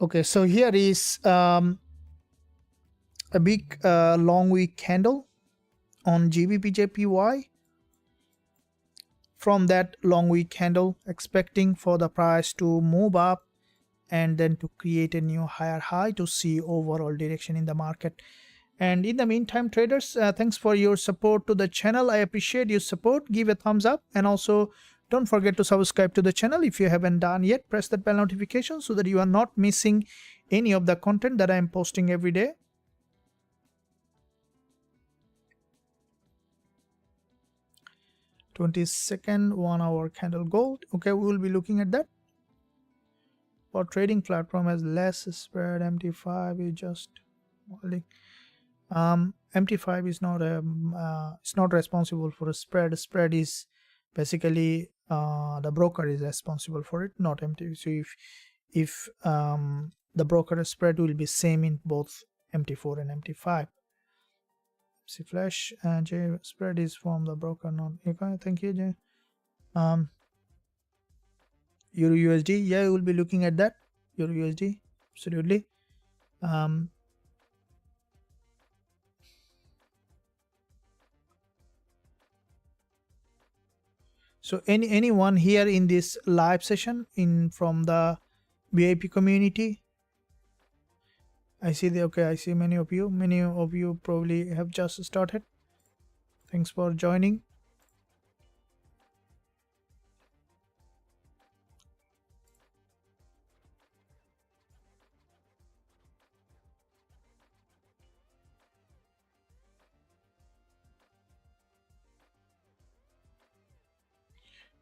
Okay, so here is a big long wick candle on Gbpjpy. From that long wick candle, expecting for the price to move up and then to create a new higher high to see overall direction in the market. And in the meantime, traders, thanks for your support to the channel. I appreciate your support. Give a thumbs up, and also don't forget to subscribe to the channel if you haven't done yet. Press that bell notification so that you are not missing any of the content that I am posting every day. (20-second 1 hour candle gold). Okay, we will be looking at that. For trading platform has less spread. MT5 is just holding. MT5 is not it's not responsible for a spread. Spread is basically the broker is responsible for it, not MT. So if the broker spread will be same in both MT4 and MT5. See flash J spread is from the broker, not okay. Thank you, J. Euro USD, yeah, we will be looking at that. Euro USD, absolutely. So anyone here in this live session from the VIP community? I see I see many of you. Many of you probably have just started. Thanks for joining.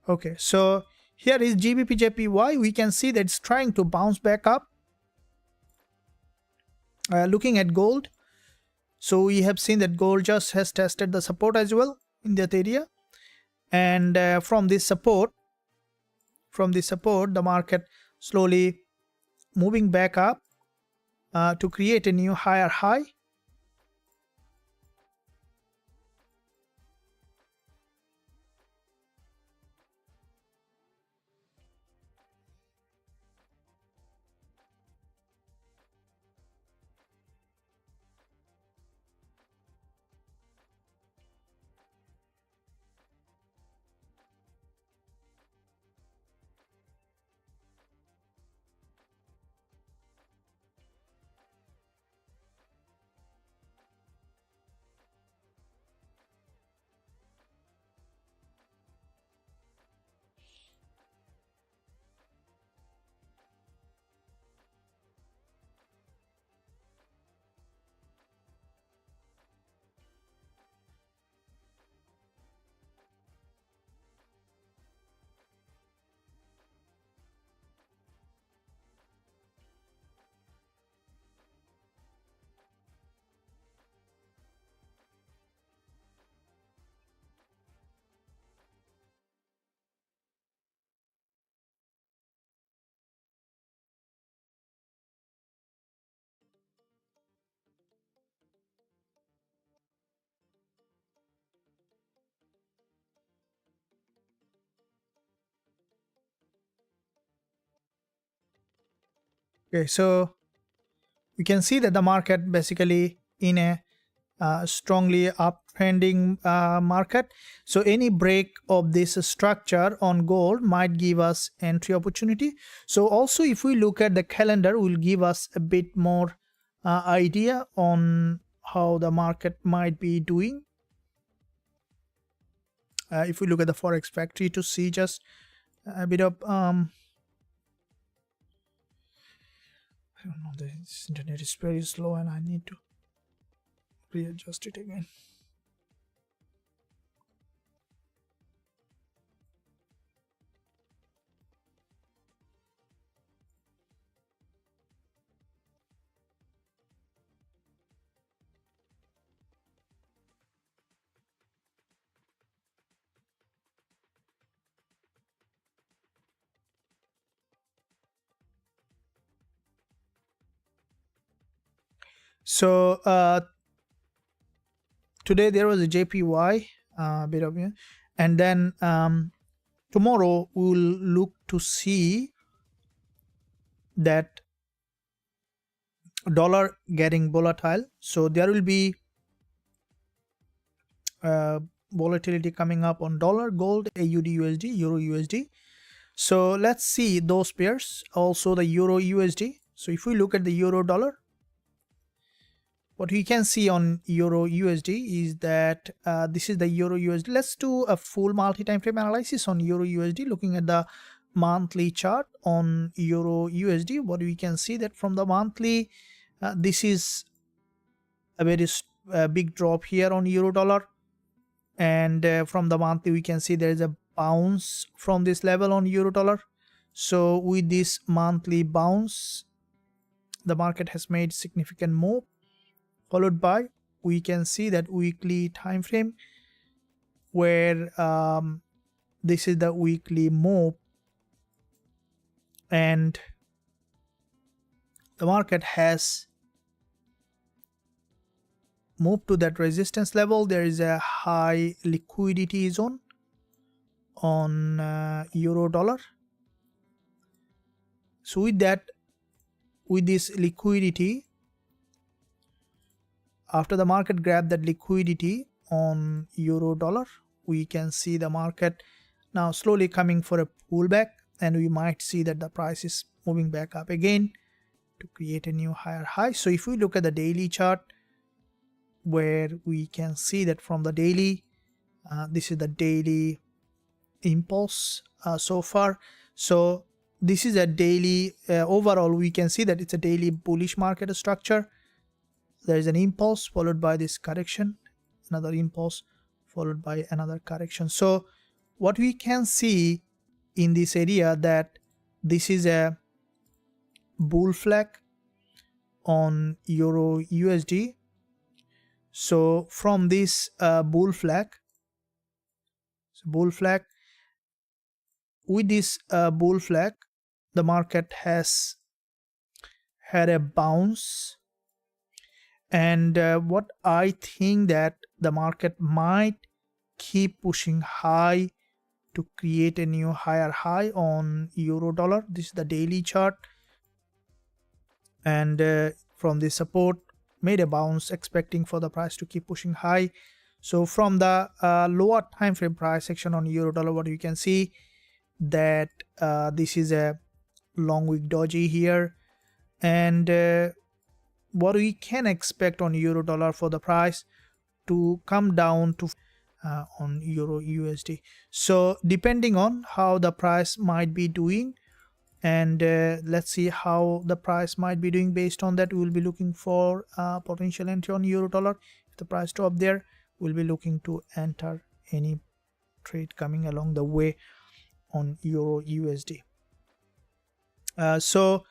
Okay, so here is Gbpjpy. We can see that it's trying to bounce back up. Looking at gold, so we have seen that gold just has tested the support as well in that area, and from this support, the market slowly moving back up to create a new higher high. Okay, so we can see that the market basically in a strongly uptrending market. So any break of this structure on gold might give us entry opportunity. So also if we look at the calendar, will give us a bit more idea on how the market might be doing. If we look at the Forex factory to see just a bit of I don't know, this internet is very slow and I need to readjust it again. So today there was a JPY bit of it, and then tomorrow we will look to see that dollar getting volatile, so there will be volatility coming up on dollar, gold, AUD USD, Euro USD. So let's see those pairs, also the Euro USD. So if we look at the Euro dollar, what we can see on Euro USD is that this is the Euro USD. Let's do a full multi-time frame analysis on Euro USD, looking at the monthly chart on Euro USD. What we can see that from the monthly, this is a very big drop here on Euro dollar, and from the monthly we can see there is a bounce from this level on Euro dollar. So with this monthly bounce, the market has made significant move, followed by we can see that weekly time frame where this is the weekly move, and the market has moved to that resistance level. There is a high liquidity zone on Euro dollar. So with that, with this liquidity, after the market grabbed that liquidity on Euro dollar, we can see the market now slowly coming for a pullback, and we might see that the price is moving back up again to create a new higher high. So if we look at the daily chart, where we can see that from the daily, this is the daily impulse so far. So this is a daily overall we can see that it's a daily bullish market structure. There is an impulse followed by this correction, another impulse followed by another correction. So what we can see in this area, that this is a bull flag on Euro USD. So from this bull flag, with this bull flag, the market has had a bounce, and what I think that the market might keep pushing high to create a new higher high on Euro dollar. This is the daily chart, and from the support made a bounce, expecting for the price to keep pushing high. So from the lower time frame price section on Euro dollar, what you can see that this is a long wick doji here, and what we can expect on Euro dollar for the price to come down to on Euro USD. So depending on how the price might be doing, and let's see how the price might be doing, based on that we will be looking for potential entry on Euro dollar. If the price drop there, we'll be looking to enter any trade coming along the way on Euro USD. So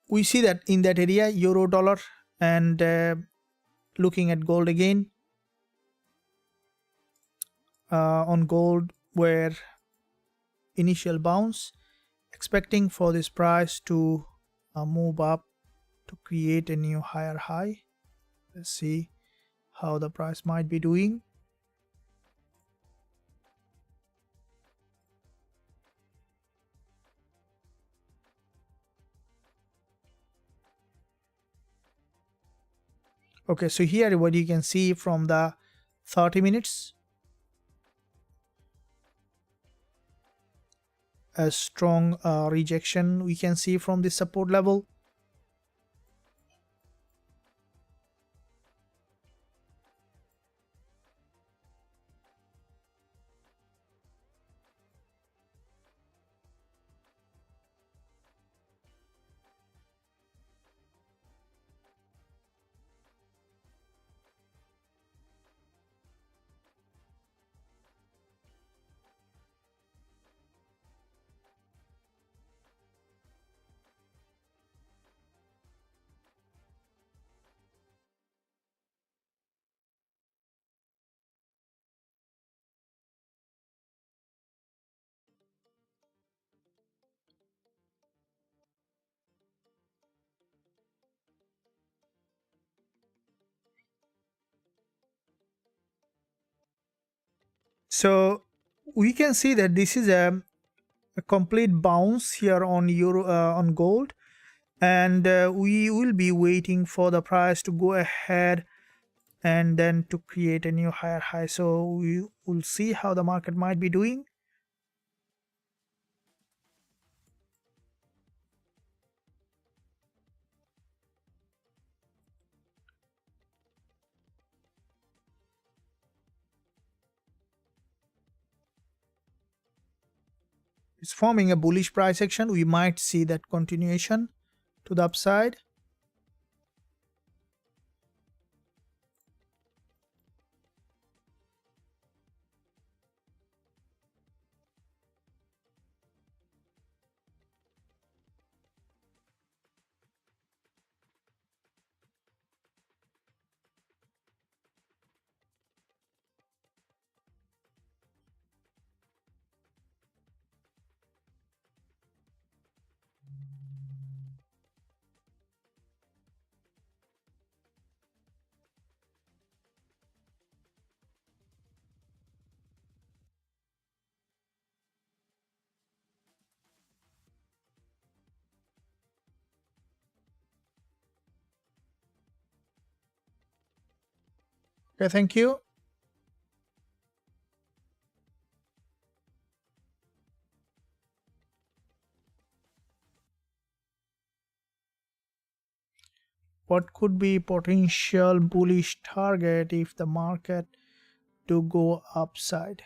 we see that in that area, Euro dollar, and looking at gold again, on gold, where initial bounce, expecting for this price to move up to create a new higher high. Let's see how the price might be doing. Okay, so here what you can see from the 30 minutes, a strong rejection we can see from this support level. So we can see that this is a complete bounce here on Euro on gold, and we will be waiting for the price to go ahead and then to create a new higher high. So we will see how the market might be doing. It's forming a bullish price action. We might see that continuation to the upside. Okay, thank you. What could be potential bullish target if the market to go upside?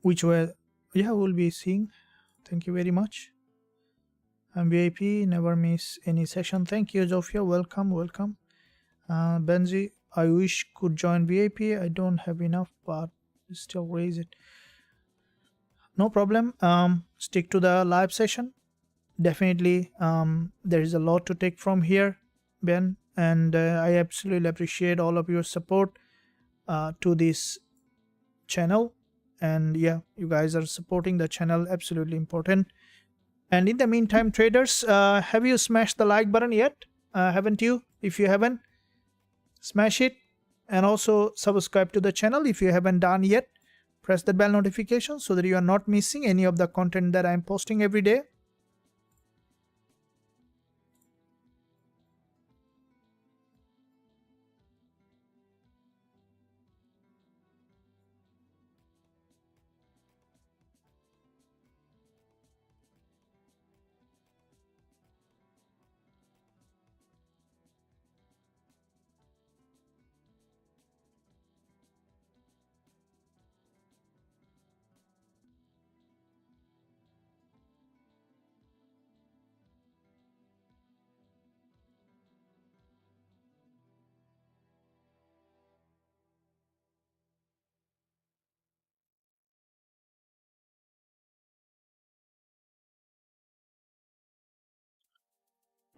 Which way? Yeah, we'll be seeing. Thank you very much. I'm VIP, never miss any session. Thank you, Zofia. Welcome. Benzi, I wish could join VIP. I don't have enough, but still raise it. No problem. Stick to the live session. Definitely, there is a lot to take from here, Ben, and I absolutely appreciate all of your support to this channel. And yeah, you guys are supporting the channel, absolutely important. And in the meantime, traders, have you smashed the like button yet? Haven't you? If you haven't, smash it, and also subscribe to the channel if you haven't done yet. Press the bell notification so that you are not missing any of the content that I'm posting every day.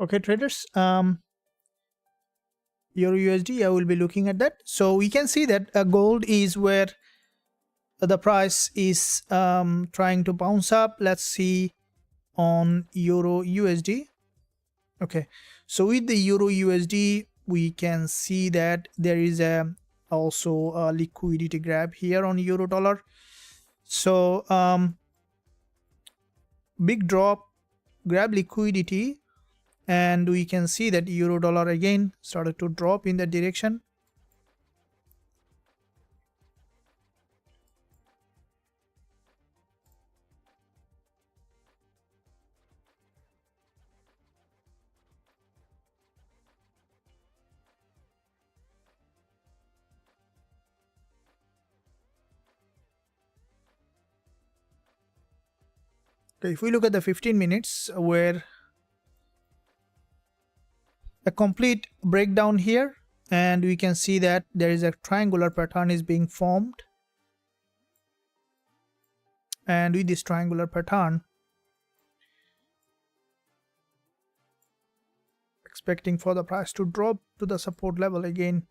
Okay, traders, Euro USD, I will be looking at that. So we can see that gold is where the price is trying to bounce up. Let's see on Euro USD. Okay, so with the Euro USD, we can see that there is also a liquidity grab here on Euro dollar. So big drop, grab liquidity, and we can see that Euro dollar again started to drop in that direction. Okay, if we look at the 15 minutes, where a complete breakdown here, and we can see that there is a triangular pattern is being formed, and with this triangular pattern, expecting for the price to drop to the support level again.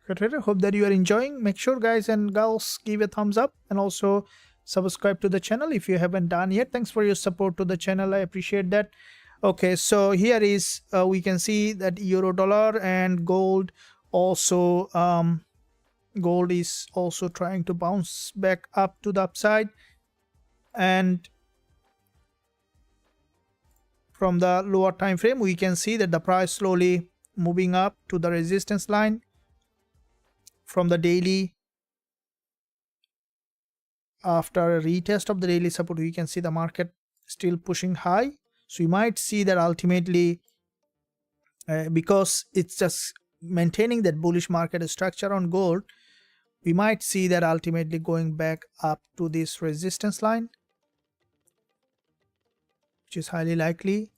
Okay, trader, hope that you are enjoying. Make sure, guys and girls, give a thumbs up and also subscribe to the channel if you haven't done yet. Thanks for your support to the channel. I appreciate that. Okay, so here is we can see that euro dollar and gold also gold is also trying to bounce back up to the upside, and from the lower time frame we can see that the price slowly moving up to the resistance line. From the daily, after a retest of the daily support, we can see the market still pushing high. So you might see that ultimately because it's just maintaining that bullish market structure on gold, we might see that ultimately going back up to this resistance line, which is highly likely.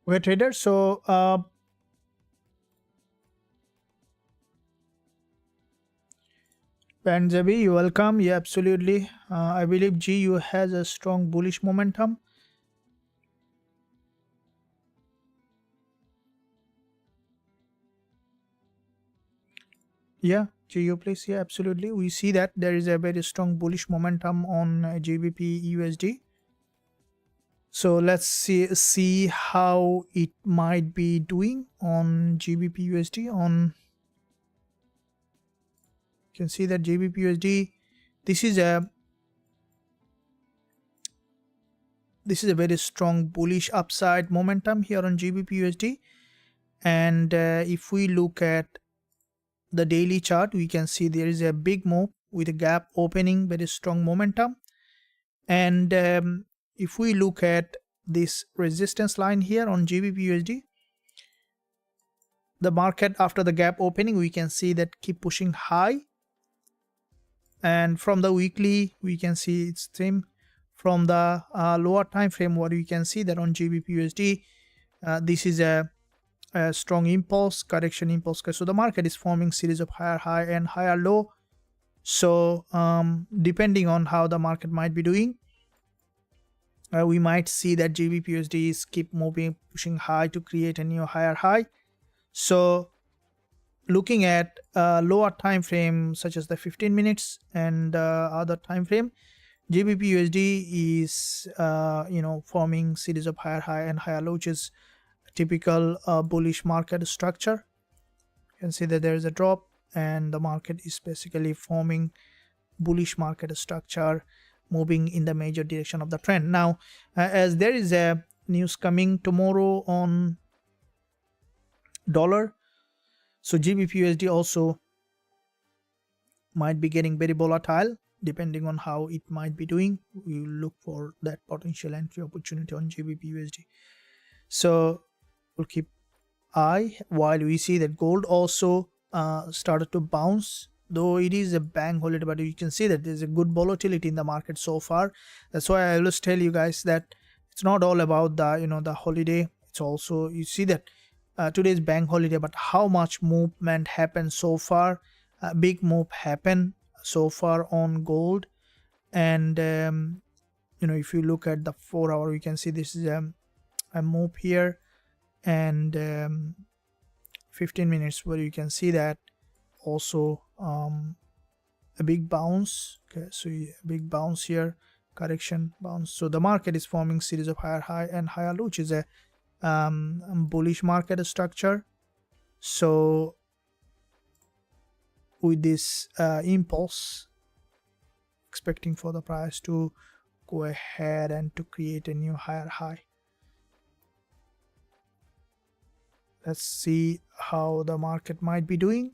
Okay, trader, so Gbpjpy, you're welcome. Yeah, absolutely. I believe GU has a strong bullish momentum. Yeah, GU, please. Yeah, absolutely. We see that there is a very strong bullish momentum on GBP USD. So let's see how it might be doing on GBP USD. On, you can see that GBP USD, this is a very strong bullish upside momentum here on GBP USD. And if we look at the daily chart, we can see there is a big move with a gap opening, very strong momentum. And if we look at this resistance line here on GBP USD, the market after the gap opening, we can see that keep pushing high. And from the weekly, we can see it's same. From the lower time frame, what we can see that on GBP USD, this is a strong impulse, correction impulse. So the market is forming series of higher high and higher low. So depending on how the market might be doing, we might see that GBP USD is keep moving, pushing high to create a new higher high. So looking at lower time frame such as the 15 minutes and other time frame, GBPUSD is forming series of higher high and higher low, which is a typical bullish market structure. You can see that there is a drop and the market is basically forming bullish market structure, moving in the major direction of the trend. Now as there is a news coming tomorrow on dollar, so GBPUSD also might be getting very volatile depending on how it might be doing. We will look for that potential entry opportunity on GBPUSD. So we'll keep eye, while we see that gold also started to bounce, though it is a bank holiday, but you can see that there's a good volatility in the market so far. That's why I always tell you guys that it's not all about the the holiday. It's also, you see that today's bank holiday, but how much movement happened so far. Big move happened so far on gold. And if you look at the 4 hour, you can see this is a move here, and 15 minutes where you can see that also a big bounce. Okay, so a big bounce here, correction, bounce. So the market is forming series of higher high and higher low, which is a bullish market structure. So with this impulse, expecting for the price to go ahead and to create a new higher high. Let's see how the market might be doing.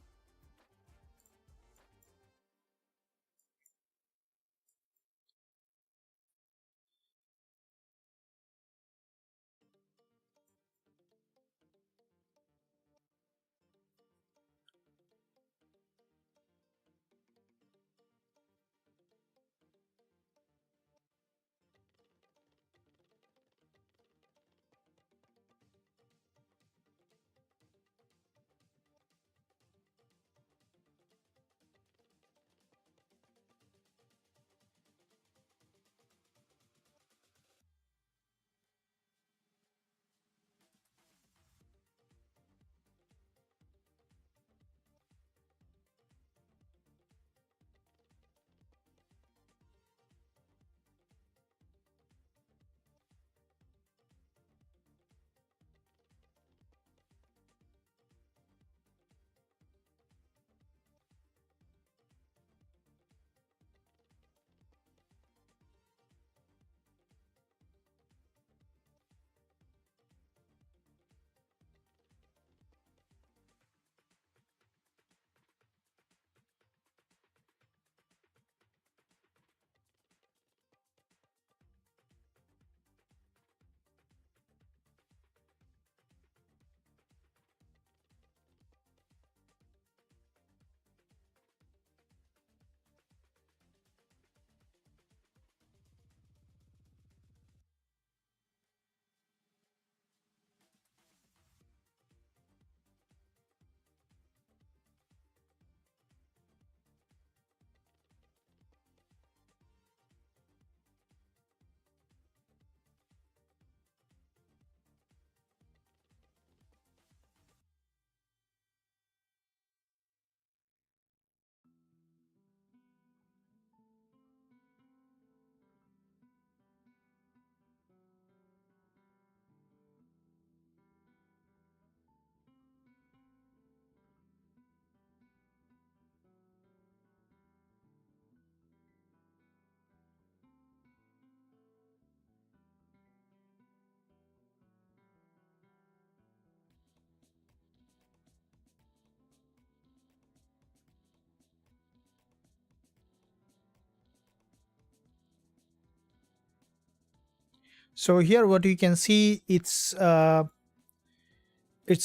So here what you can see, it's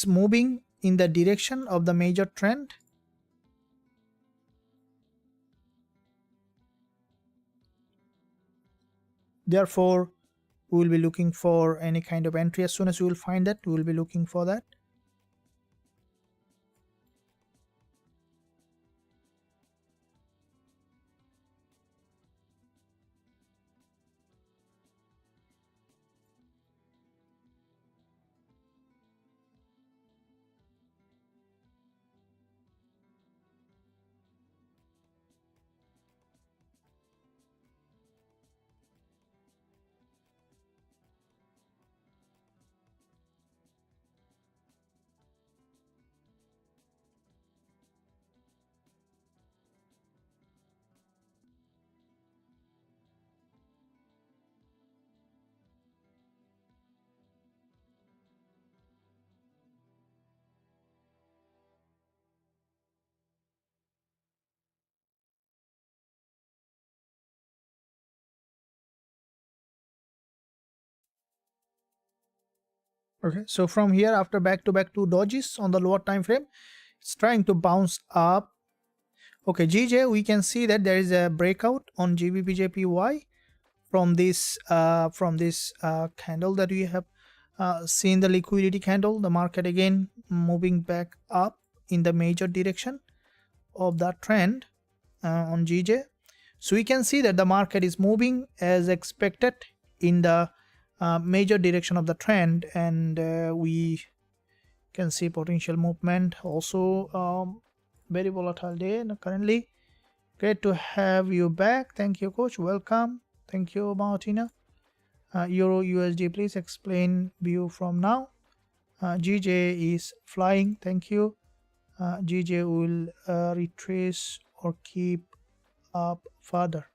moving in the direction of the major trend. Therefore we will be looking for any kind of entry. As soon as we will find that, we will be looking for that. Okay, so from here, after back to dojis on the lower time frame, it's trying to bounce up. Okay, GJ, we can see that there is a breakout on Gbpjpy from this candle that we have seen, the liquidity candle. The market again moving back up in the major direction of that trend on GJ. So we can see that the market is moving as expected in the major direction of the trend, and we can see potential movement also. Very volatile day currently. Great to have you back. Thank you, coach. Welcome. Thank you, Martina. Euro USD, please explain view from now. GJ is flying. Thank you. GJ will retrace or keep up further.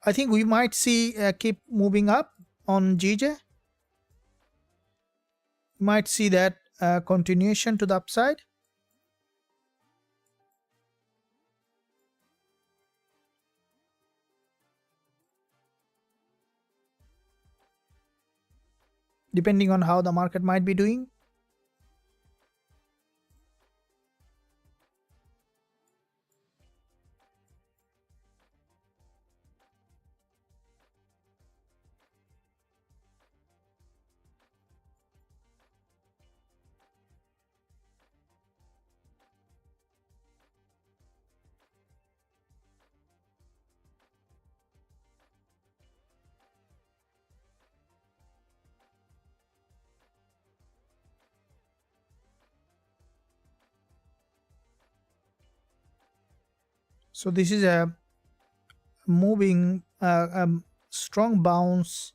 I think we might see keep moving up on GJ. You might see that continuation to the upside. Depending on how the market might be doing. So this is a moving strong bounce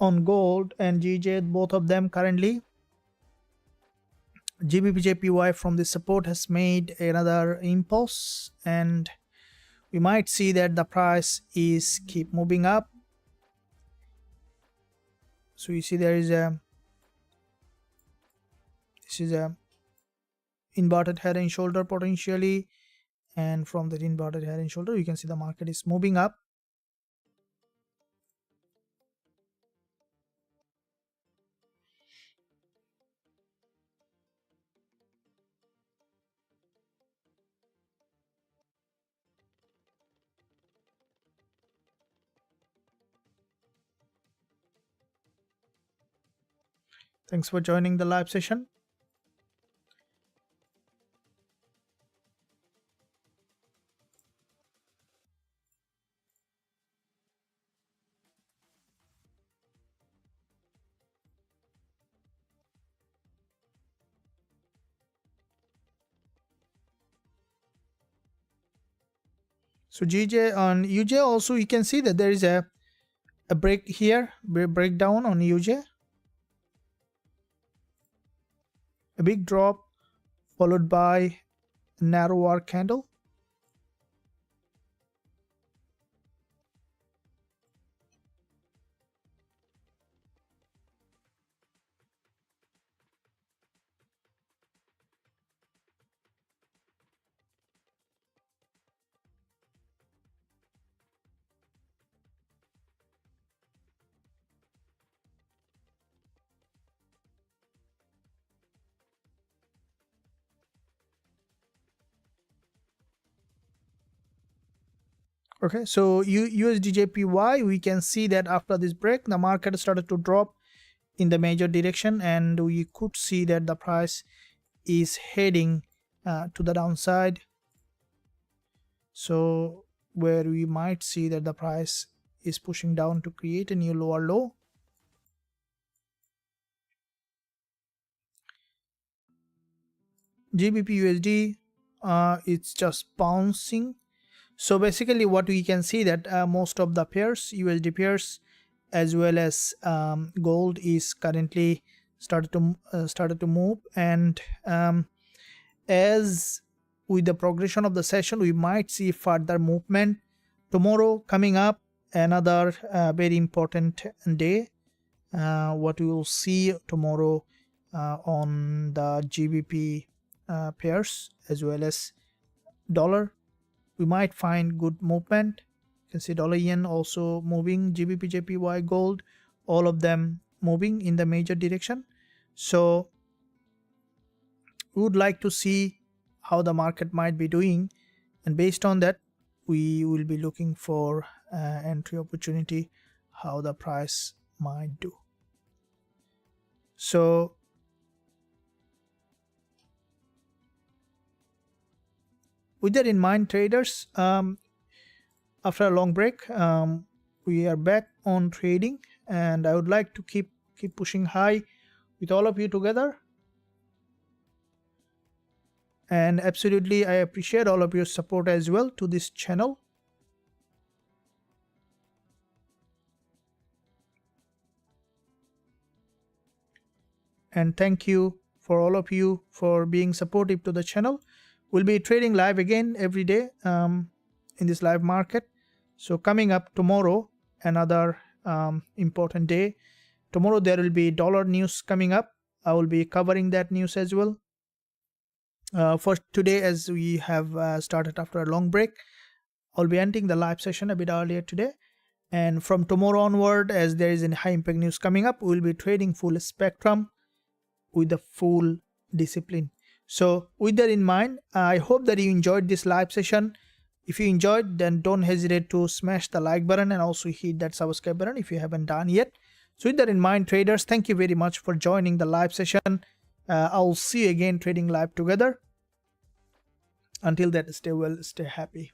on gold and GJ, both of them currently. Gbpjpy from the support has made another impulse, and we might see that the price is keep moving up. So you see there is this is a inverted head and shoulder potentially, and from that inverted head and shoulder you can see the market is moving up. Thanks for joining the live session. So GJ on UJ also, you can see that there is a break here, breakdown on UJ, a big drop followed by narrower candle. Okay, so USDJPY, we can see that after this break the market started to drop in the major direction, and we could see that the price is heading to the downside. So where we might see that the price is pushing down to create a new lower low. GBPUSD, it's just bouncing. So basically what we can see that most of the pairs, USD pairs as well as gold, is currently started to move, and as with the progression of the session we might see further movement tomorrow coming up, another very important day. What we will see tomorrow on the GBP pairs as well as dollar, we might find good movement. You can see dollar yen also moving, Gbpjpy, gold, all of them moving in the major direction. So we would like to see how the market might be doing, and based on that we will be looking for entry opportunity, how the price might do. So with that in mind, traders, after a long break, we are back on trading, and I would like to keep pushing high with all of you together. And absolutely, I appreciate all of your support as well to this channel. And thank you for all of you for being supportive to the channel. We'll be trading live again every day in this live market. So coming up tomorrow, another important day. Tomorrow there will be dollar news coming up. I will be covering that news as well. For today, as we have started after a long break, I'll be ending the live session a bit earlier today. And from tomorrow onward, as there is a high impact news coming up, we'll be trading full spectrum with the full discipline. So with that in mind, I hope that you enjoyed this live session. If you enjoyed, then don't hesitate to smash the like button and also hit that subscribe button if you haven't done yet. So with that in mind, traders, thank you very much for joining the live session. I'll see you again trading live together. Until then, stay well, stay happy.